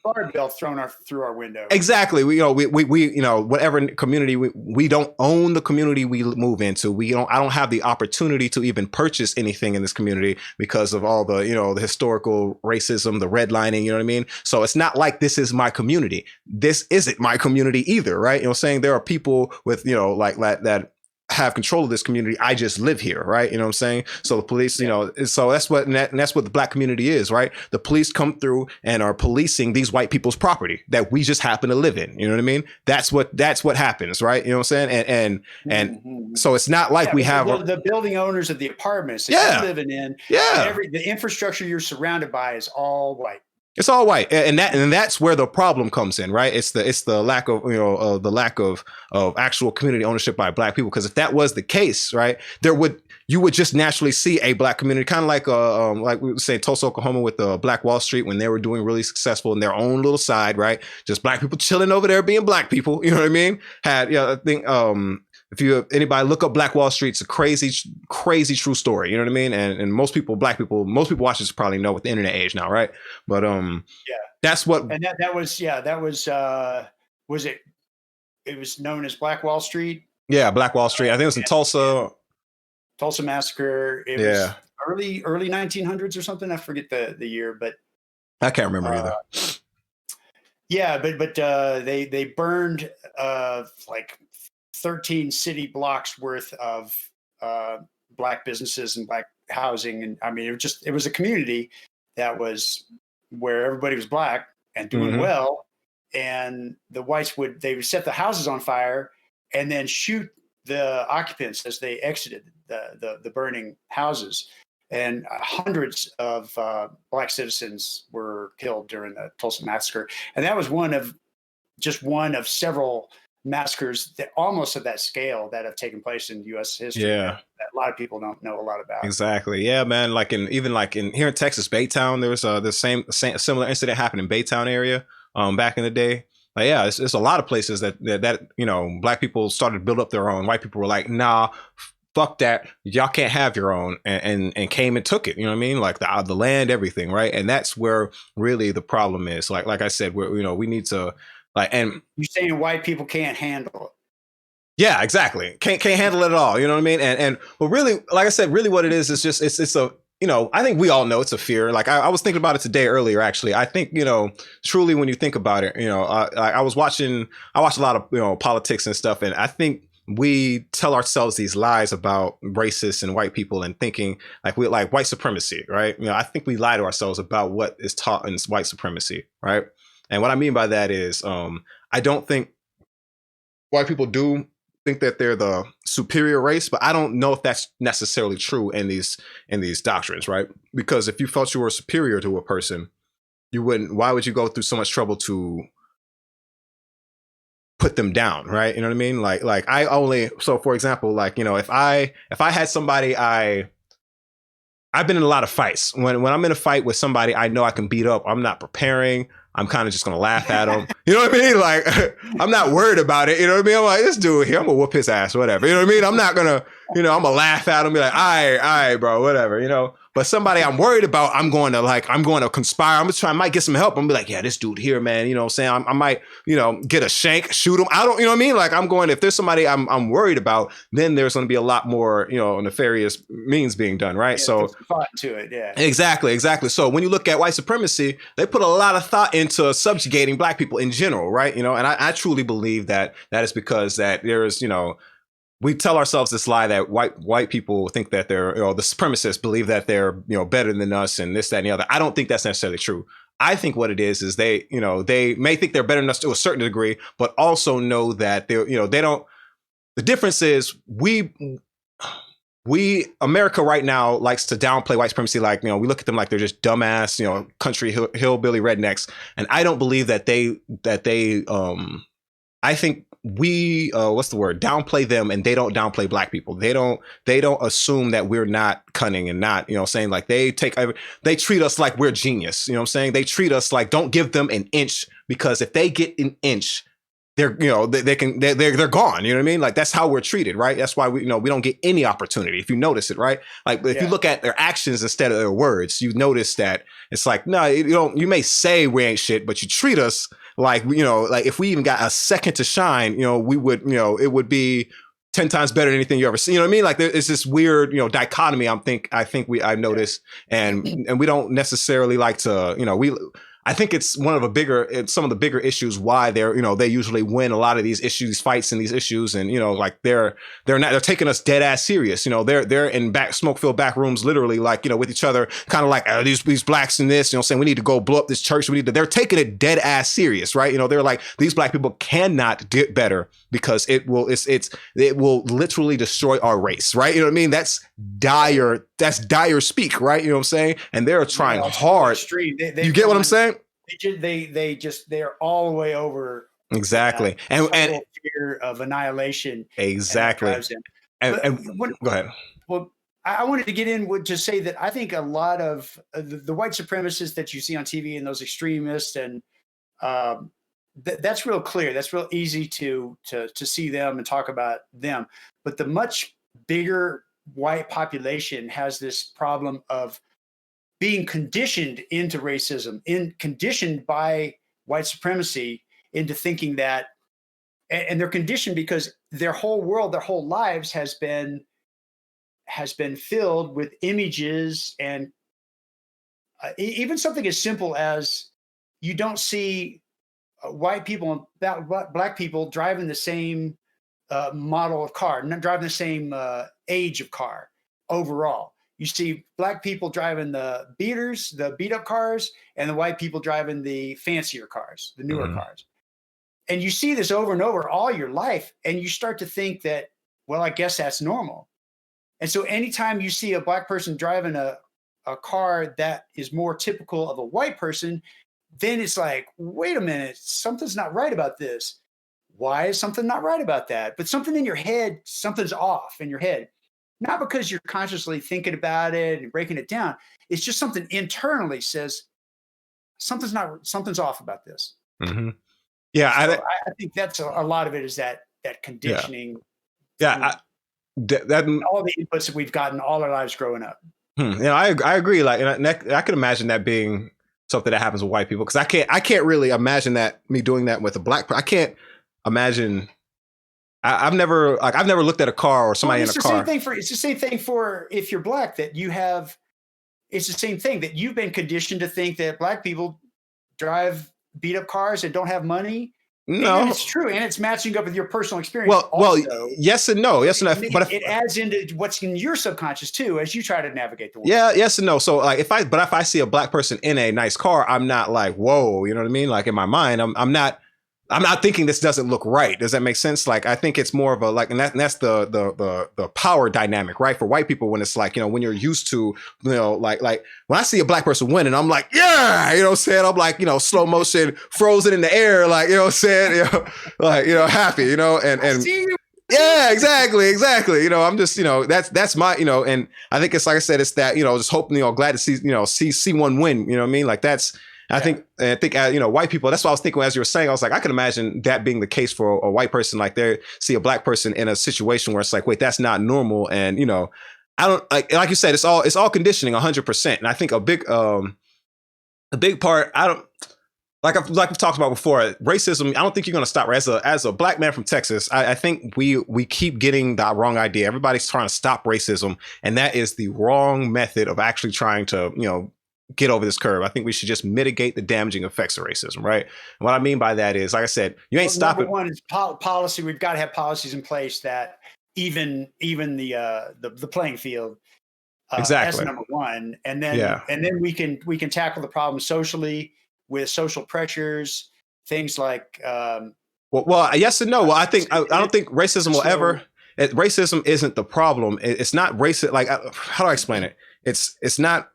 barbell thrown through our window.
Exactly. We whatever community we don't own the community we move into. I don't have the opportunity to even purchase anything in this community because of all the, the historical racism, the redlining, you know what I mean? So it's not like this is my community. This isn't my community either, right? Saying there are people with, like that have control of this community. I just live here, right? You know what I'm saying? So the police, so that's what the black community is, right? The police come through and are policing these white people's property that we just happen to live in. You know what I mean? That's what happens, right? You know what I'm saying? And so it's not like we have
the building owners of the apartments that you're living in.
Yeah.
The infrastructure you're surrounded by is all white.
It's all white, and that's where the problem comes in, right? It's the lack of the lack of actual community ownership by black people. Because if that was the case, right, you would just naturally see a black community, kind of like we would say Tulsa, Oklahoma, with Black Wall Street when they were doing really successful in their own little side, right? Just black people chilling over there being black people. You know what I mean? I think. If anybody look up Black Wall Street, it's a crazy true story. You know what I mean? And most people watch this probably know with the internet age now, right? But that's what.
And that was it was known as Black Wall Street.
Yeah, Black Wall Street. I think it was in Tulsa.
Tulsa Massacre. It was early 1900s or something. I forget the year, but
I can't remember either.
Yeah, but they burned like 13 city blocks worth of black businesses and black housing. And I mean, it was a community that was where everybody was black and doing well. And the whites would set the houses on fire and then shoot the occupants as they exited the burning houses. And hundreds of black citizens were killed during the Tulsa Massacre. And that was one of several massacres that almost of that scale that have taken place in U.S. history.
Yeah,
that a lot of people don't know a lot about.
Exactly. Yeah, man. Like in here in Texas, Baytown, there was the same similar incident happened in Baytown area back in the day. Like, yeah, it's a lot of places that black people started to build up their own. White people were like, nah, fuck that, y'all can't have your own, and came and took it. You know what I mean? Like the land, everything, right? And that's where really the problem is. Like I said, we need to and
you're saying white people can't handle it.
Yeah, exactly. Can't handle it at all. You know what I mean? And but really, like I said, really what it is just it's a I think we all know it's a fear. Like I was thinking about it today earlier. Actually, I think truly when you think about it, I watch a lot of politics and stuff, and I think we tell ourselves these lies about racists and white people and thinking like we like white supremacy, right? I think we lie to ourselves about what is taught in white supremacy, right? And what I mean by that is, I don't think white people do think that they're the superior race, but I don't know if that's necessarily true in these doctrines, right? Because if you felt you were superior to a person, you wouldn't. Why would you go through so much trouble to put them down, right? You know what I mean? Like I only so for example, like if I had somebody I've been in a lot of fights. When I'm in a fight with somebody I know I can beat up, I'm not preparing. I'm kind of just going to laugh at him. You know what I mean? Like, I'm not worried about it. You know what I mean? I'm like, this dude here, I'm going to whoop his ass, whatever. You know what I mean? I'm not going to, I'm going to laugh at him, be like, all right, bro, whatever, But somebody I'm worried about, I'm going to conspire. I might get some help. I'm going to be like, yeah, this dude here, man, you know what I'm saying? I might, get a shank, shoot him. I don't, you know what I mean? Like, if there's somebody I'm worried about, then there's going to be a lot more, nefarious means being done, right?
Yeah,
so
thought to it, yeah.
Exactly. So when you look at white supremacy, they put a lot of thought into subjugating black people in general, right? And I truly believe that is because that there is, we tell ourselves this lie that white people think that they're, the supremacists believe that they're, better than us and this, that, and the other. I don't think that's necessarily true. I think what it is they, they may think they're better than us to a certain degree, but also know that they're, they don't. The difference is America right now likes to downplay white supremacy. Like, we look at them like they're just dumbass, country hillbilly rednecks. And I don't believe that they, I think we, downplay them, and they don't downplay black people. They don't assume that we're not cunning and not, saying like they treat us like we're genius. You know what I'm saying? They treat us like, don't give them an inch, because if they get an inch, they're they're gone. You know what I mean? Like, that's how we're treated, right? That's why we don't get any opportunity. If you notice it, right? Like, if you look at their actions instead of their words, you notice that it's like, no, you may say we ain't shit, but you treat us like, like if we even got a second to shine, we would, it would be 10 times better than anything you ever see. You know what I mean? Like, it's this weird, dichotomy. I've noticed, and we don't necessarily like to, I think it's some of the bigger issues why they usually win a lot of these fights and these issues. And, like they're taking us dead ass serious. They're in smoke filled back rooms, literally, like, with each other, kind of like, these blacks in this, saying we need to go blow up this church. They're taking it dead ass serious, right? They're like, these black people cannot get better because it will literally destroy our race, right? You know what I mean? That's dire speak, right? You know what I'm saying? And they're trying hard. You get what I'm saying?
They're all the way over.
Exactly.
And fear of annihilation.
Exactly. And go ahead.
Well, I wanted to get in to say that I think a lot of the white supremacists that you see on TV and those extremists, and that's real clear. That's real easy to see them and talk about them. But the much bigger white population has this problem of being conditioned into racism, conditioned by white supremacy into thinking that, and they're conditioned because their whole world, their whole lives has been filled with images, and even something as simple as you don't see white people and black people driving the same model of car, not driving the same age of car overall. You see black people driving the beat up cars, and the white people driving the fancier cars, the newer cars. And you see this over and over all your life, and you start to think that, well, I guess that's normal. And so anytime you see a black person driving a car that is more typical of a white person, then it's like, wait a minute, something's not right about this. Why is something not right about that? But something in your head, something's off in your head. Not because you're consciously thinking about it and breaking it down. It's just something internally says something's off about this.
Mm-hmm. Yeah,
so I think that's a lot of it is that conditioning.
Yeah, that
all the inputs that we've gotten all our lives growing up.
I agree. Like, and I could imagine that being something that happens with white people, because I can't really imagine that me doing that with a black person. I can't imagine. I've never looked at a car or somebody in a car.
It's the same thing for if you're black, that you have. It's the same thing that you've been conditioned to think that black people drive beat up cars and don't have money.
No,
and it's true, and it's matching up with your personal experience.
Well, yes and no, yes and no. But
it adds into what's in your subconscious too, as you try to navigate the world.
Yeah, yes and no. So like, if I see a black person in a nice car, I'm not like, whoa, you know what I mean? Like, in my mind, I'm not thinking this doesn't look right. Does that make sense? Like, I think it's more of a like, and that's the power dynamic, right? For white people, when it's like, when you're used to, like when I see a black person win, and I'm like, yeah, what I'm saying? I'm like, slow motion, frozen in the air, like, what I'm saying? Like, happy, and
I see you.
Yeah, exactly. I'm just, that's my, and I think it's like I said, it's that, just hoping, glad to see one win, you know what I mean? Like, that's. I think white people, that's what I was thinking as you were saying. I was like, I can imagine that being the case for a white person. Like, they see a black person in a situation where it's like, wait, that's not normal. And, I don't like you said, it's all conditioning 100%. And I think a big part, like we've talked about before, racism, I don't think you're going to stop. As a black man from Texas, I think we keep getting the wrong idea. Everybody's trying to stop racism. And that is the wrong method of actually trying to, get over this curve. I think we should just mitigate the damaging effects of racism, right? And what I mean by that is, like I said, you ain't stopping.
Number one is policy. We've got to have policies in place that even the playing field.
Exactly.
That's number one, and then we can tackle the problem socially with social pressures, things like.
Well, yes and no. Well, I don't think racism will ever. Racism isn't the problem. It's not racist. Like, how do I explain it? It's not.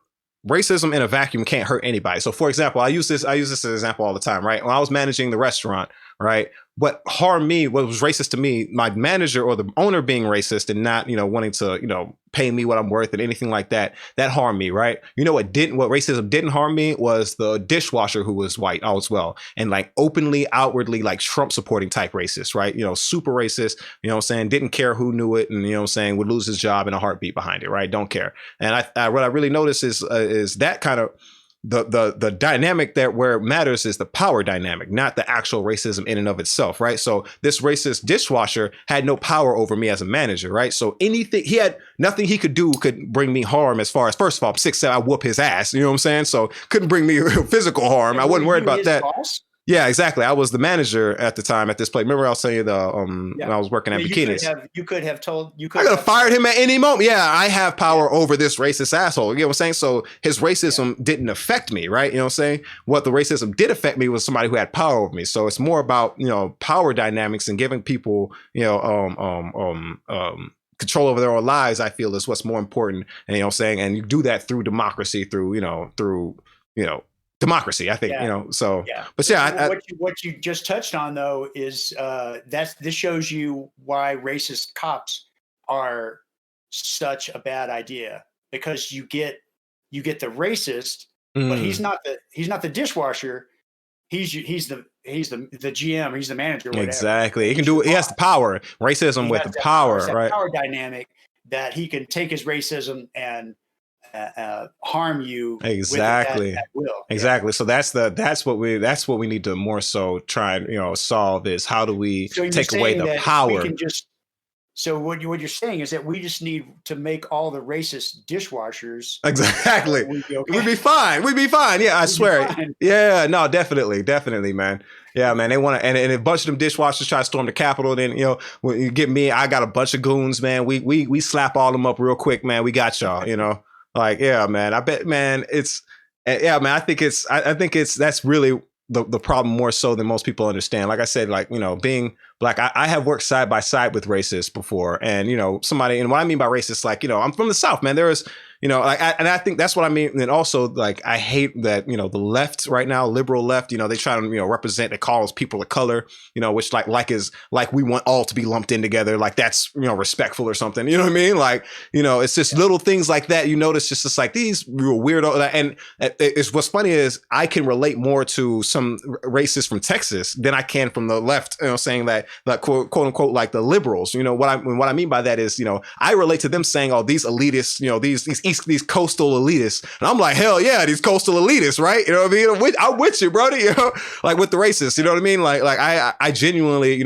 Racism in a vacuum can't hurt anybody. So, for example, I use this as an example all the time, right? When I was managing the restaurant, right? What harmed me, what was racist to me, my manager or the owner being racist and not, wanting to, pay me what I'm worth and anything like that, that harmed me, right? What racism didn't harm me was the dishwasher who was white as well. And like openly, outwardly, like Trump supporting type racist, right? Super racist, what I'm saying? Didn't care who knew it and, what I'm saying? Would lose his job in a heartbeat behind it, right? Don't care. And what I really noticed is that kind of, the dynamic that where it matters is the power dynamic, not the actual racism in and of itself, right? So this racist dishwasher had no power over me as a manager, right? So he had nothing he could do could bring me harm as far as, first of all, I'm 6'7", I whoop his ass, you know what I'm saying? So couldn't bring me physical harm. I wasn't worried about that.
Boss?
Yeah, exactly. I was the manager at the time at this place. Remember I was saying when I was working at Bikinis.
You could have
I could have fired him at any moment. Yeah, I have power over this racist asshole. You know what I'm saying? So his racism didn't affect me, right? You know what I'm saying? What the racism did affect me was somebody who had power over me. So it's more about, power dynamics and giving people, control over their own lives, I feel, is what's more important. And and you do that through democracy, through democracy, I think, so, but yeah.
What you just touched on though is this shows you why racist cops are such a bad idea, because you get the racist, but he's not the dishwasher. He's the GM. He's the manager. Whatever.
Exactly. He can do it. He has the power. Racism with the power, right?
Power dynamic that he can take his racism and harm you
exactly
at will.
Exactly. So that's what we need to more so try and solve is how do we take away the power.
So what you're saying is that we just need to make all the racist dishwashers.
Exactly. We'd be fine. Yeah, I swear. Yeah, no, definitely, man. Yeah, man. They want to, and a bunch of them dishwashers try to storm the Capitol. Then when you get me, I got a bunch of goons, man. We slap all them up real quick, man. We got y'all. Like, yeah, man. I bet, man. Man. I think that's really the problem more so than most people understand. Like I said, like, being black, I have worked side by side with racists before. And, somebody, and what I mean by racist, like, I'm from the South, man. There is, and I think that's what I mean. And also, like, I hate that, the left right now, liberal left, they try to, represent, they call us people of color, which is like we want all to be lumped in together. Like that's, respectful or something. You know what I mean? Like, it's just little things like that. Just like these weirdo. And it's what's funny is I can relate more to some racists from Texas than I can from the left, saying that like quote unquote, like the liberals. What I mean by that is, I relate to them saying, "Oh, these elitists, these coastal elitists," and I'm like, hell yeah, these coastal elitists, right? You know what I mean? I'm with you, brother. Like with the racists. You know what I mean? Like I genuinely,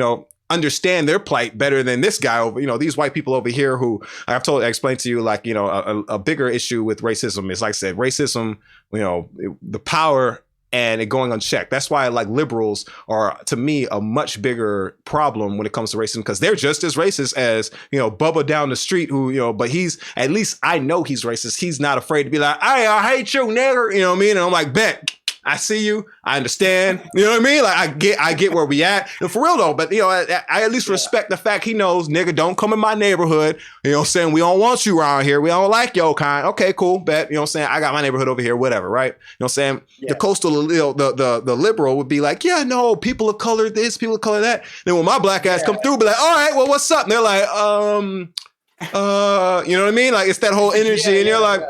understand their plight better than this guy over, these white people over here who I explained to you, like, a bigger issue with racism is, like I said, racism, the power and it going unchecked. That's why, like, liberals are, to me, a much bigger problem when it comes to racism, because they're just as racist as, Bubba down the street who, but at least I know he's racist. He's not afraid to be like, "Hey, I hate you, nigger." You know what I mean? And I'm like, bet. I see you. I understand. You know what I mean? Like I get where we at. And for real though, but I at least respect the fact he knows, nigga, don't come in my neighborhood. You know what I'm saying? We don't want you around here. We don't like your kind. Okay, cool. Bet. You know what I'm saying? I got my neighborhood over here, whatever, right? You know what I'm saying? Yeah. The coastal, the liberal would be like, yeah, no, people of color this, people of color that. Then when my black ass come through, be like, all right, well, what's up? And they're like, you know what I mean? Like, it's that whole energy, and you're like,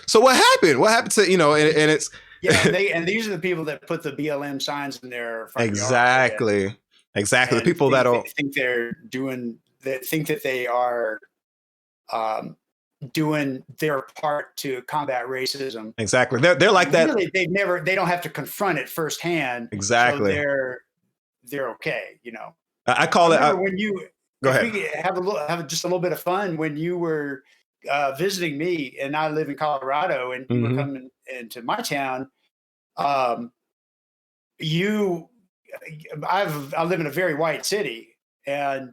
so what happened? What happened to, and it's,
yeah, and these are the people that put the BLM signs in their front
exactly.
yard.
Exactly. The people that
think that they are doing their part to combat racism.
Exactly. They're like that.
Really, they don't have to confront it firsthand.
Exactly.
So they're okay.
I call it.
When you
go ahead.
We have just a little bit of fun when you were visiting me, and I live in Colorado, and you were coming into my town. I live in a very white city, and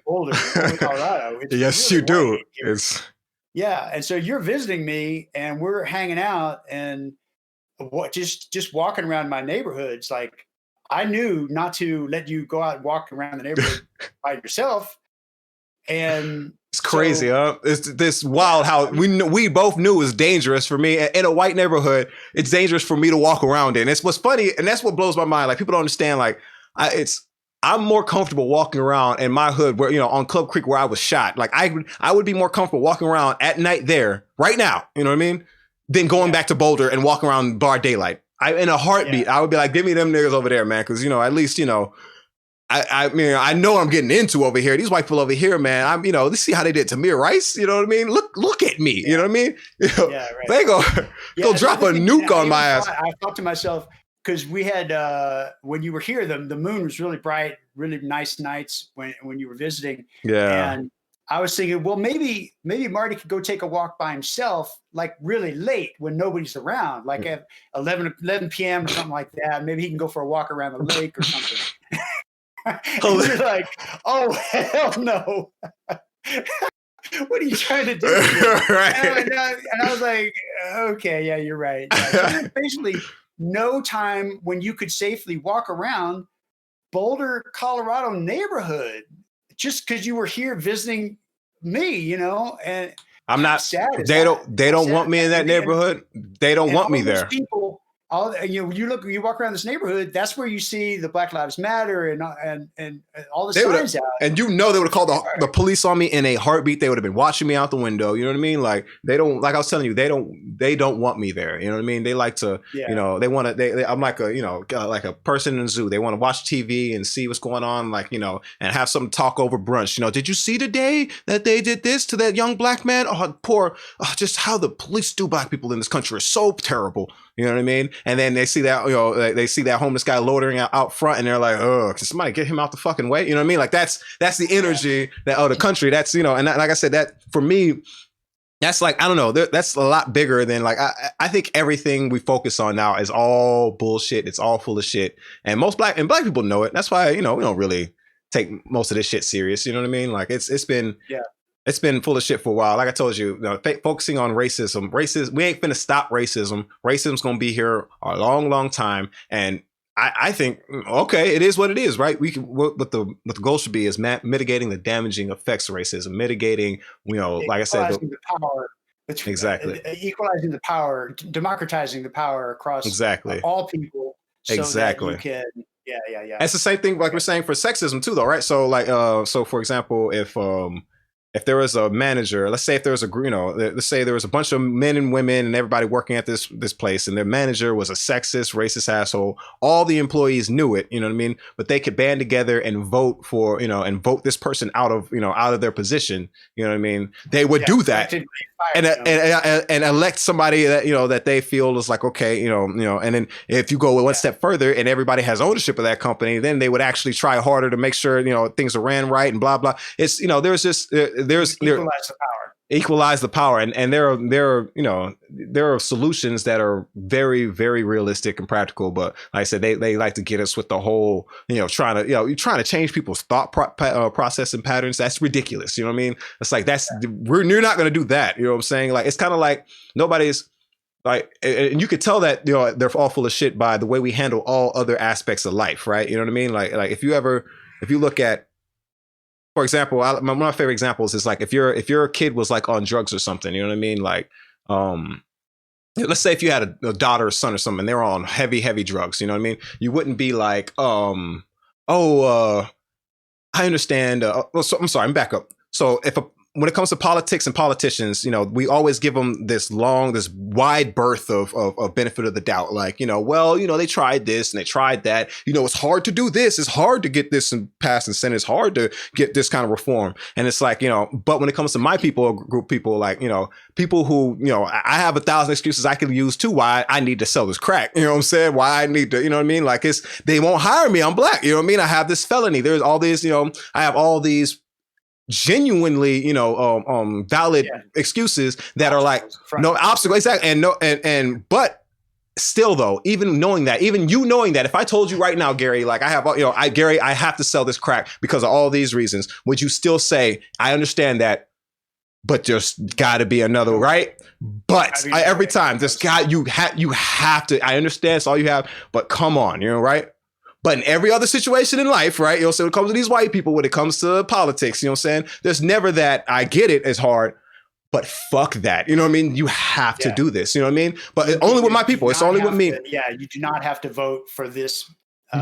Boulder, Colorado.
Yes, really you do.
And so you're visiting me, and we're hanging out, and just walking around my neighborhoods. Like, I knew not to let you go out and walk around the neighborhood by yourself, and
it's crazy, huh? It's this wild how we both knew it was dangerous for me in a white neighborhood. It's dangerous for me to walk around in. It's what's funny, and that's what blows my mind. Like, people don't understand. Like, I'm more comfortable walking around in my hood where, on Club Creek where I was shot. Like, I would be more comfortable walking around at night there right now. You know what I mean? Than going back to Boulder and walking around bar daylight. In a heartbeat, I would be like, give me them niggas over there, man, because at least I mean, I know what I'm getting into over here. These white people over here, man. Let's see how they did Tamir Rice. You know what I mean? Look at me. You know what I mean?
Right.
They go drop a nuke on my ass.
I thought to myself, because we had when you were here, the moon was really bright, really nice nights when you were visiting.
Yeah.
And I was thinking, well, maybe Marty could go take a walk by himself, like really late when nobody's around, like at 11 p.m. or something like that. Maybe he can go for a walk around the lake or something. You're like, oh, hell no. What are you trying to do?
Right.
And I was like, okay, yeah, you're right. Yeah. Basically, no time when you could safely walk around Boulder, Colorado neighborhood just because you were here visiting me, and
I'm not sad. They don't want me in that neighborhood. They don't want me there.
People, you walk around this neighborhood, that's where you see the Black Lives Matter and all the signs out.
And they would have called the police on me in a heartbeat. They would have been watching me out the window. You know what I mean? Like, they don't, like I was telling you, they don't want me there. You know what I mean? They like to, they want to, I'm like like a person in a zoo. They want to watch TV and see what's going on, like, and have something to talk over brunch. Did you see today that they did this to that young black man? Just how the police do black people in this country is so terrible. You know what I mean? And then they see that, they see that homeless guy loitering out front, and they're like, oh, can somebody get him out the fucking way? You know what I mean? Like, that's the energy of the country. That's, and that, like I said, that for me, that's like, I don't know, that's a lot bigger than, like, I think everything we focus on now is all bullshit. It's all full of shit. And black people know it. That's why, we don't really take most of this shit serious. You know what I mean? Like, it's been, it's been full of shit for a while. Like I told you, focusing on racism, we ain't finna stop racism. Racism's gonna be here a long, long time. And I think, okay, it is what it is, right? What the goal should be is mitigating the damaging effects of racism, mitigating, like I said,
the power.
Exactly.
Equalizing the power, democratizing the power across all people. So
exactly.
That you can, yeah.
It's the same thing, like we're saying for sexism too, though, right? So, like, so for example, if if there was a manager, let's say if there was let's say there was a bunch of men and women and everybody working at this place, and their manager was a sexist, racist asshole. All the employees knew it, you know what I mean? But they could band together and vote for, and vote this person out of their position. You know what I mean? They would do that and elect somebody that that they feel is like, okay, and then if you go one step further and everybody has ownership of that company, then they would actually try harder to make sure things are ran right and blah blah. It's there's just equalize the power, and there are solutions that are very, very realistic and practical, but like I said, they like to get us with the whole trying to change people's thought process and patterns. That's ridiculous. You know what I mean? It's like you're not going to do that. You know what I'm saying? Like, it's kind of like nobody's like, and you could tell that they're all full of shit by the way we handle all other aspects of life, right? You know what I mean? Like if you look at, for example, one of my favorite examples is like if your kid was like on drugs or something, you know what I mean? Like, let's say if you had a daughter or son or something, and they were on heavy drugs, you know what I mean? You wouldn't be like, I understand. So, I'm sorry, I'm back up. So when it comes to politics and politicians, we always give them this wide berth of benefit of the doubt. Like, they tried this and they tried that. It's hard to do this. It's hard to get this passed in Senate. It's hard to get this kind of reform. And it's like, but when it comes to my people, group of people, like, people who, I have 1,000 excuses I can use too why I need to sell this crack. You know what I'm saying? Why I need to, you know what I mean? Like, they won't hire me. I'm black. You know what I mean? I have this felony. There's all these, I have all these genuinely valid excuses that are like no obstacle, exactly, but still, though, even knowing that if I told you right now, Gary, like I have to sell this crack because of all these reasons, would you still say I understand that, but there's got to be another, right? But every time this guy, you have to, I understand it's all you have, but come on, right? But in every other situation in life, right? So when it comes to these white people, when it comes to politics, you know what I'm saying? There's never that, I get it, it's hard, but fuck that. You know what I mean? You have to do this, you know what I mean? But only with my people. It's only with me.
You do not have to vote for this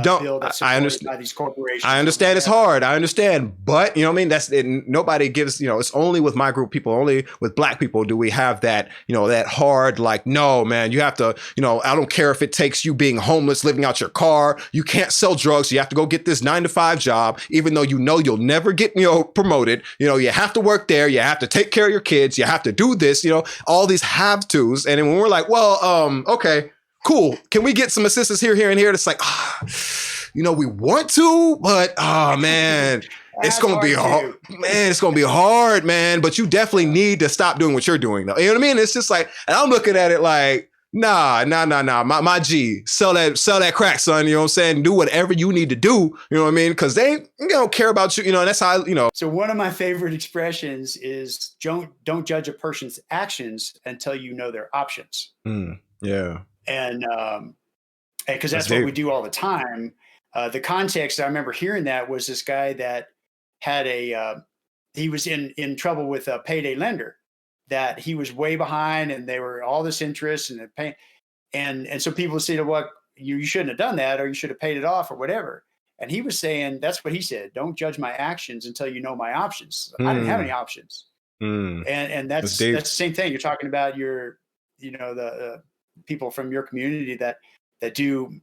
bill that's
I
supported
understand.
by these corporations.
I understand it's hard. I understand. But, you know what I mean? That's it. Nobody gives, it's only with my group of people, only with black people do we have that, that hard, like, no, man, you have to, I don't care if it takes you being homeless, living out your car. You can't sell drugs. You have to go get this 9-to-5 job, even though you'll never get, promoted. You have to work there. You have to take care of your kids. You have to do this, all these have tos. And then when we're like, well, okay, cool. Can we get some assistance here, and here? It's like, we want to, but man, it's gonna be hard. Man, it's gonna be hard, man. But you definitely need to stop doing what you're doing, though. You know what I mean? It's just like, and I'm looking at it like, nah. My G, sell that crack, son. You know what I'm saying? Do whatever you need to do. You know what I mean? Because they don't care about you. And that's how
So one of my favorite expressions is don't judge a person's actions until you know their options.
Yeah.
And because that's what we do all the time. The context I remember hearing that was this guy that had he was in trouble with a payday lender, that he was way behind and they were all this interest and pay, and so people said, well, you shouldn't have done that, or you should have paid it off or whatever. And he was saying, that's what he said, don't judge my actions until you know my options. I didn't have any options. And that's the same thing. You're talking about the people from your community that do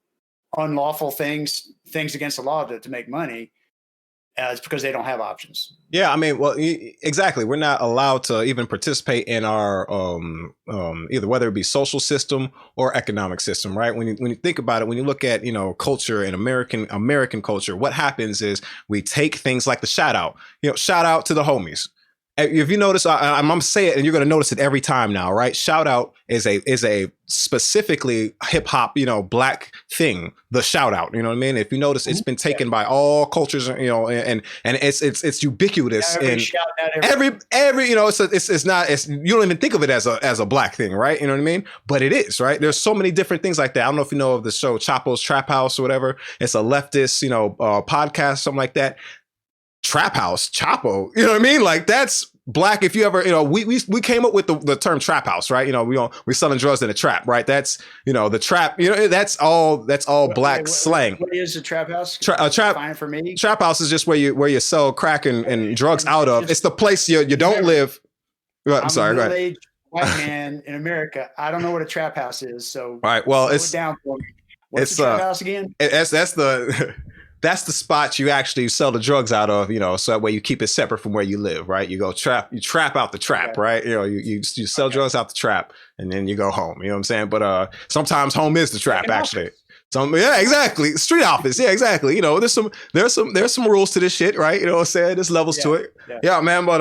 unlawful things against the law to make money. It's because they don't have options. Yeah,
I mean, well, exactly. We're not allowed to even participate in our either, whether it be social system or economic system, right? When you think about it, when you look at culture and American culture, what happens is we take things like the shout out to the homies. If you notice, I'm gonna say it, and you're gonna notice it every time now, right? Shout out is a specifically hip hop, black thing. The shout out, you know what I mean? If you notice, it's been taken by all cultures, and it's ubiquitous. And every it's not. You don't even think of it as a black thing, right? You know what I mean? But it is, right? There's so many different things like that. I don't know if you know of the show Chapo's Trap House or whatever. It's a leftist, podcast, something like that. Trap House, Chapo, you know what I mean? Like, that's Black, if you ever, we came up with the term trap house, right? We selling drugs in a trap, right? That's, the trap, that's all Black slang.
What is a trap house?
Trap
Fine for me.
Trap house is just where you sell crack and drugs out of. It's the place you don't live. I'm sorry, go ahead.
Middle-aged white man in America. I don't know what a trap house is. So
all right, well,
it's down for me. What's a trap house again?
That's the that's the spot you actually sell the drugs out of, so that way you keep it separate from where you live, right? You trap out the trap, okay. Right? You sell drugs out the trap and then you go home. You know what I'm saying? But sometimes home is the trap, actually. Yeah, exactly. Street office. Yeah, exactly. There's some rules to this shit, right? You know what I'm saying? There's levels to it. Yeah, man. But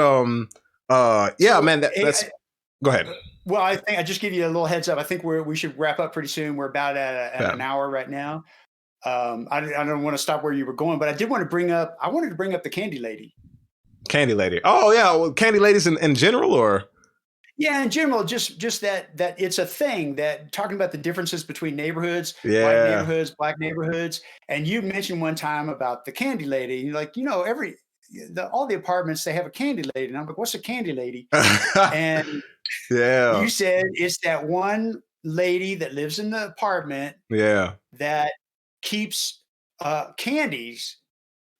man, that's go ahead.
Well, I think I just give you a little heads up. I think we should wrap up pretty soon. We're about at an hour right now. I don't want to stop where you were going, but I wanted to bring up the Candy Lady.
Candy Lady. Oh yeah, well, Candy Ladies in general, or
yeah, in general, just that it's a thing that talking about the differences between neighborhoods,
yeah.
White neighborhoods, Black neighborhoods, and you mentioned one time about the Candy Lady. You're like, all the apartments they have a Candy Lady, and I'm like, what's a Candy Lady? And
yeah,
you said it's that one lady that lives in the apartment.
Yeah,
that keeps candies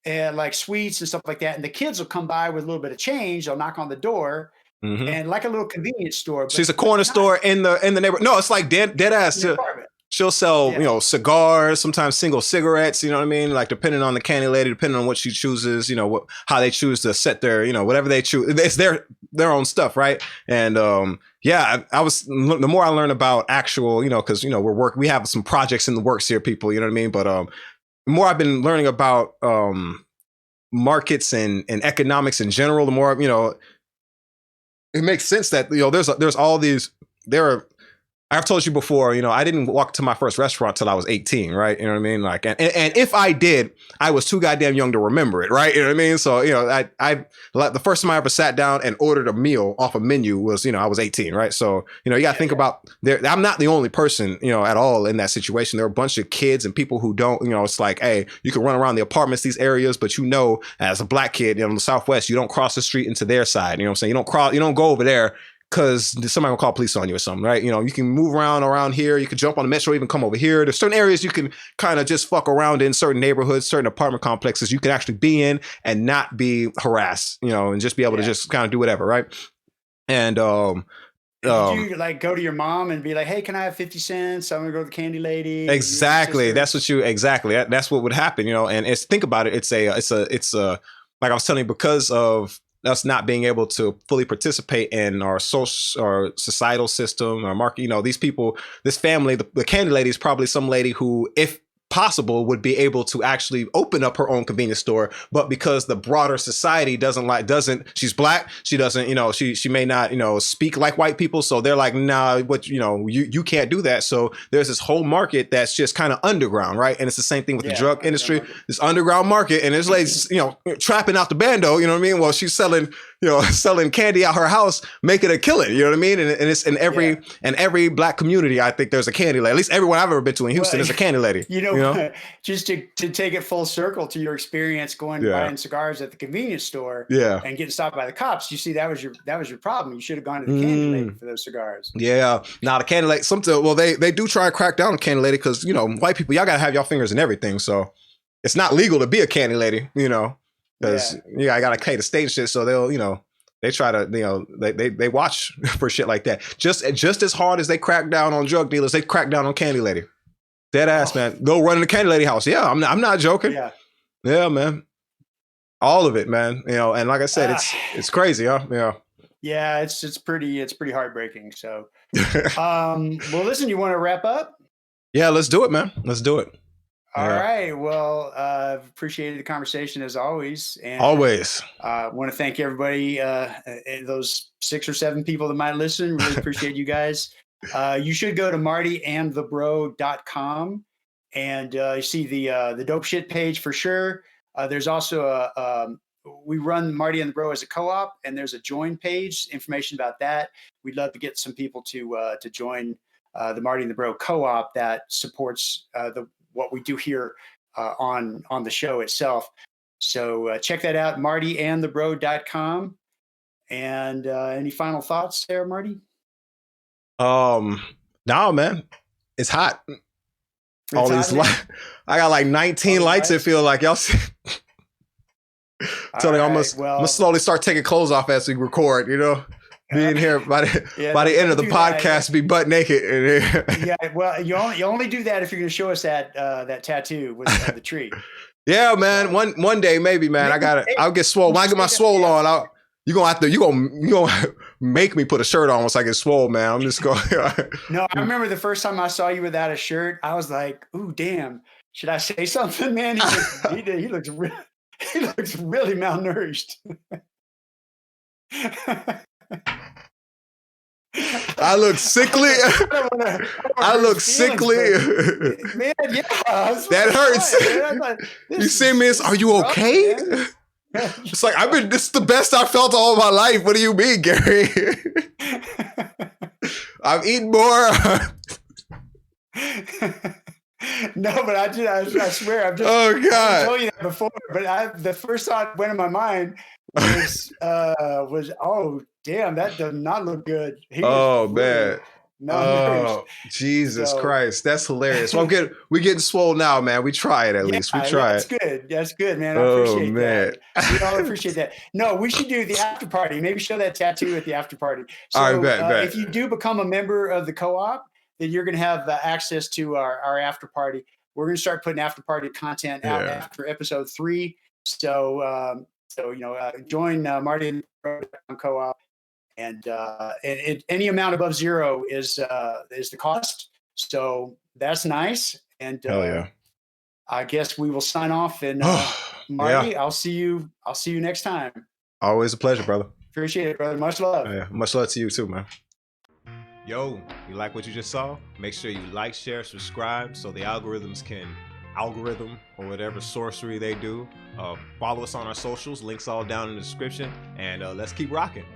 and like sweets and stuff like that, and the kids will come by with a little bit of change. They'll knock on the door, and like a little convenience store.
She's a corner store in the neighborhood. No, it's like dead ass. She'll sell cigars, sometimes single cigarettes. You know what I mean? Like depending on the Candy Lady, depending on what she chooses. How they choose to set their whatever they choose. It's their own stuff, right? And I was the more I learn about actual, because we have some projects in the works here, people. You know what I mean? But the more I've been learning about markets and economics in general, the more it makes sense that there's all these I've told you before, I didn't walk to my first restaurant till I was 18, right? You know what I mean? Like, and if I did, I was too goddamn young to remember it, right? You know what I mean? So, I the first time I ever sat down and ordered a meal off a menu was, I was 18, right? So, you got to think about I'm not the only person, at all in that situation. There are a bunch of kids and people who don't, it's like, hey, you can run around the apartments, these areas, but as a Black kid, in the Southwest, you don't cross the street into their side. You know what I'm saying? You don't go over there because somebody will call police on you or something, right? You can move around here. You can jump on the metro, even come over here. There's certain areas you can kind of just fuck around in, certain neighborhoods, certain apartment complexes you can actually be in and not be harassed, and just be able to just kind of do whatever, right? And
did you like go to your mom and be like, hey, can I have 50 cents? I'm gonna go to the Candy Lady.
Exactly. That's what would happen, and think about it. It's a like I was telling you, because of us not being able to fully participate in our social or societal system, our market, these people, this family, the Candy Lady is probably some lady who, if possible, would be able to actually open up her own convenience store, but because the broader society she's Black, she doesn't, she may not, speak like white people, so they're like, nah, you can't do that. So there's this whole market that's just kind of underground, right? And it's the same thing with the drug industry, this underground market, and there's ladies, trapping out the bando, you know what I mean? Well, she's selling candy out her house, making a killing, you know what I mean? And it's in every Black community, I think there's a Candy Lady. At least everyone I've ever been to in Houston is a Candy Lady.
Just to take it full circle to your experience going buying cigars at the convenience store and getting stopped by the cops, you see that was your problem. You should have gone to the Candy Lady for those cigars. Yeah.
Now the Candy Lady, they do try to crack down on Candy Lady because, white people, y'all got to have y'all fingers in everything. So it's not legal to be a Candy Lady, because I got to pay the state and shit. So they'll, they try to, they watch for shit like that. Just as hard as they crack down on drug dealers, they crack down on Candy Lady. Dead ass, man. Go run in the Candy Lady house. Yeah, I'm not joking. Yeah, man. All of it, man. And like I said, it's crazy, huh? Yeah.
Yeah, it's pretty heartbreaking. So, well, listen, you want to wrap up?
Yeah, let's do it, man. Let's do it.
All right. Well, appreciated the conversation as always. And
always.
Want to thank everybody, those 6 or 7 people that might listen. Really appreciate you guys. You should go to martyandthebro.com and you see the dope shit page for sure. There's also we run Marty and the Bro as a co-op, and there's a join page, information about that. We'd love to get some people to join the Marty and the Bro co-op that supports what we do here on the show itself. So check that out, martyandthebro.com. And any final thoughts there, Marty?
No, man, it's hot. All these lights. I got like 19 lights. It feel like y'all. Tony, I'm gonna slowly start taking clothes off as we record. You know, being here by the end of the podcast, be butt naked.
Yeah, well, you only do that if you're gonna show us that tattoo with the tree.
Yeah, man. So, one day maybe, man. I'll get swole. When I get my swole on, you gonna make me put a shirt on once I get swole, man. I'm just going.
No, I remember the first time I saw you without a shirt. I was like, "Ooh, damn! Should I say something, man?" He looks really malnourished.
I look sickly. I look sickly.
Man, yeah.
That hurts.
Like,
you see me? Are you okay? It's like this is the best I felt all my life. What do you mean, Gary? I've eaten more.
No, but I swear, I've told you that before. But the first thought that went in my mind was oh damn, that does not look good.
Man. Oh, Jesus Christ. That's hilarious. Well, we're getting swole now, man. We try it at least. We try
it. That's good, man. I appreciate that. We all appreciate that. No, we should do the after party. Maybe show that tattoo at the after party. So
all right, bet.
If you do become a member of the co-op, then you're going to have access to our after party. We're going to start putting after party content out after episode 3. So join Marty and co-op. And any amount above 0 is the cost. So that's nice. And I guess we will sign off. And Marty, I'll see you next time.
Always a pleasure, brother.
Appreciate it, brother. Much love.
Yeah, much love to you too, man. Yo, you like what you just saw? Make sure you like, share, subscribe so the algorithms can algorithm or whatever sorcery they do. Follow us on our socials. Links all down in the description. And let's keep rocking.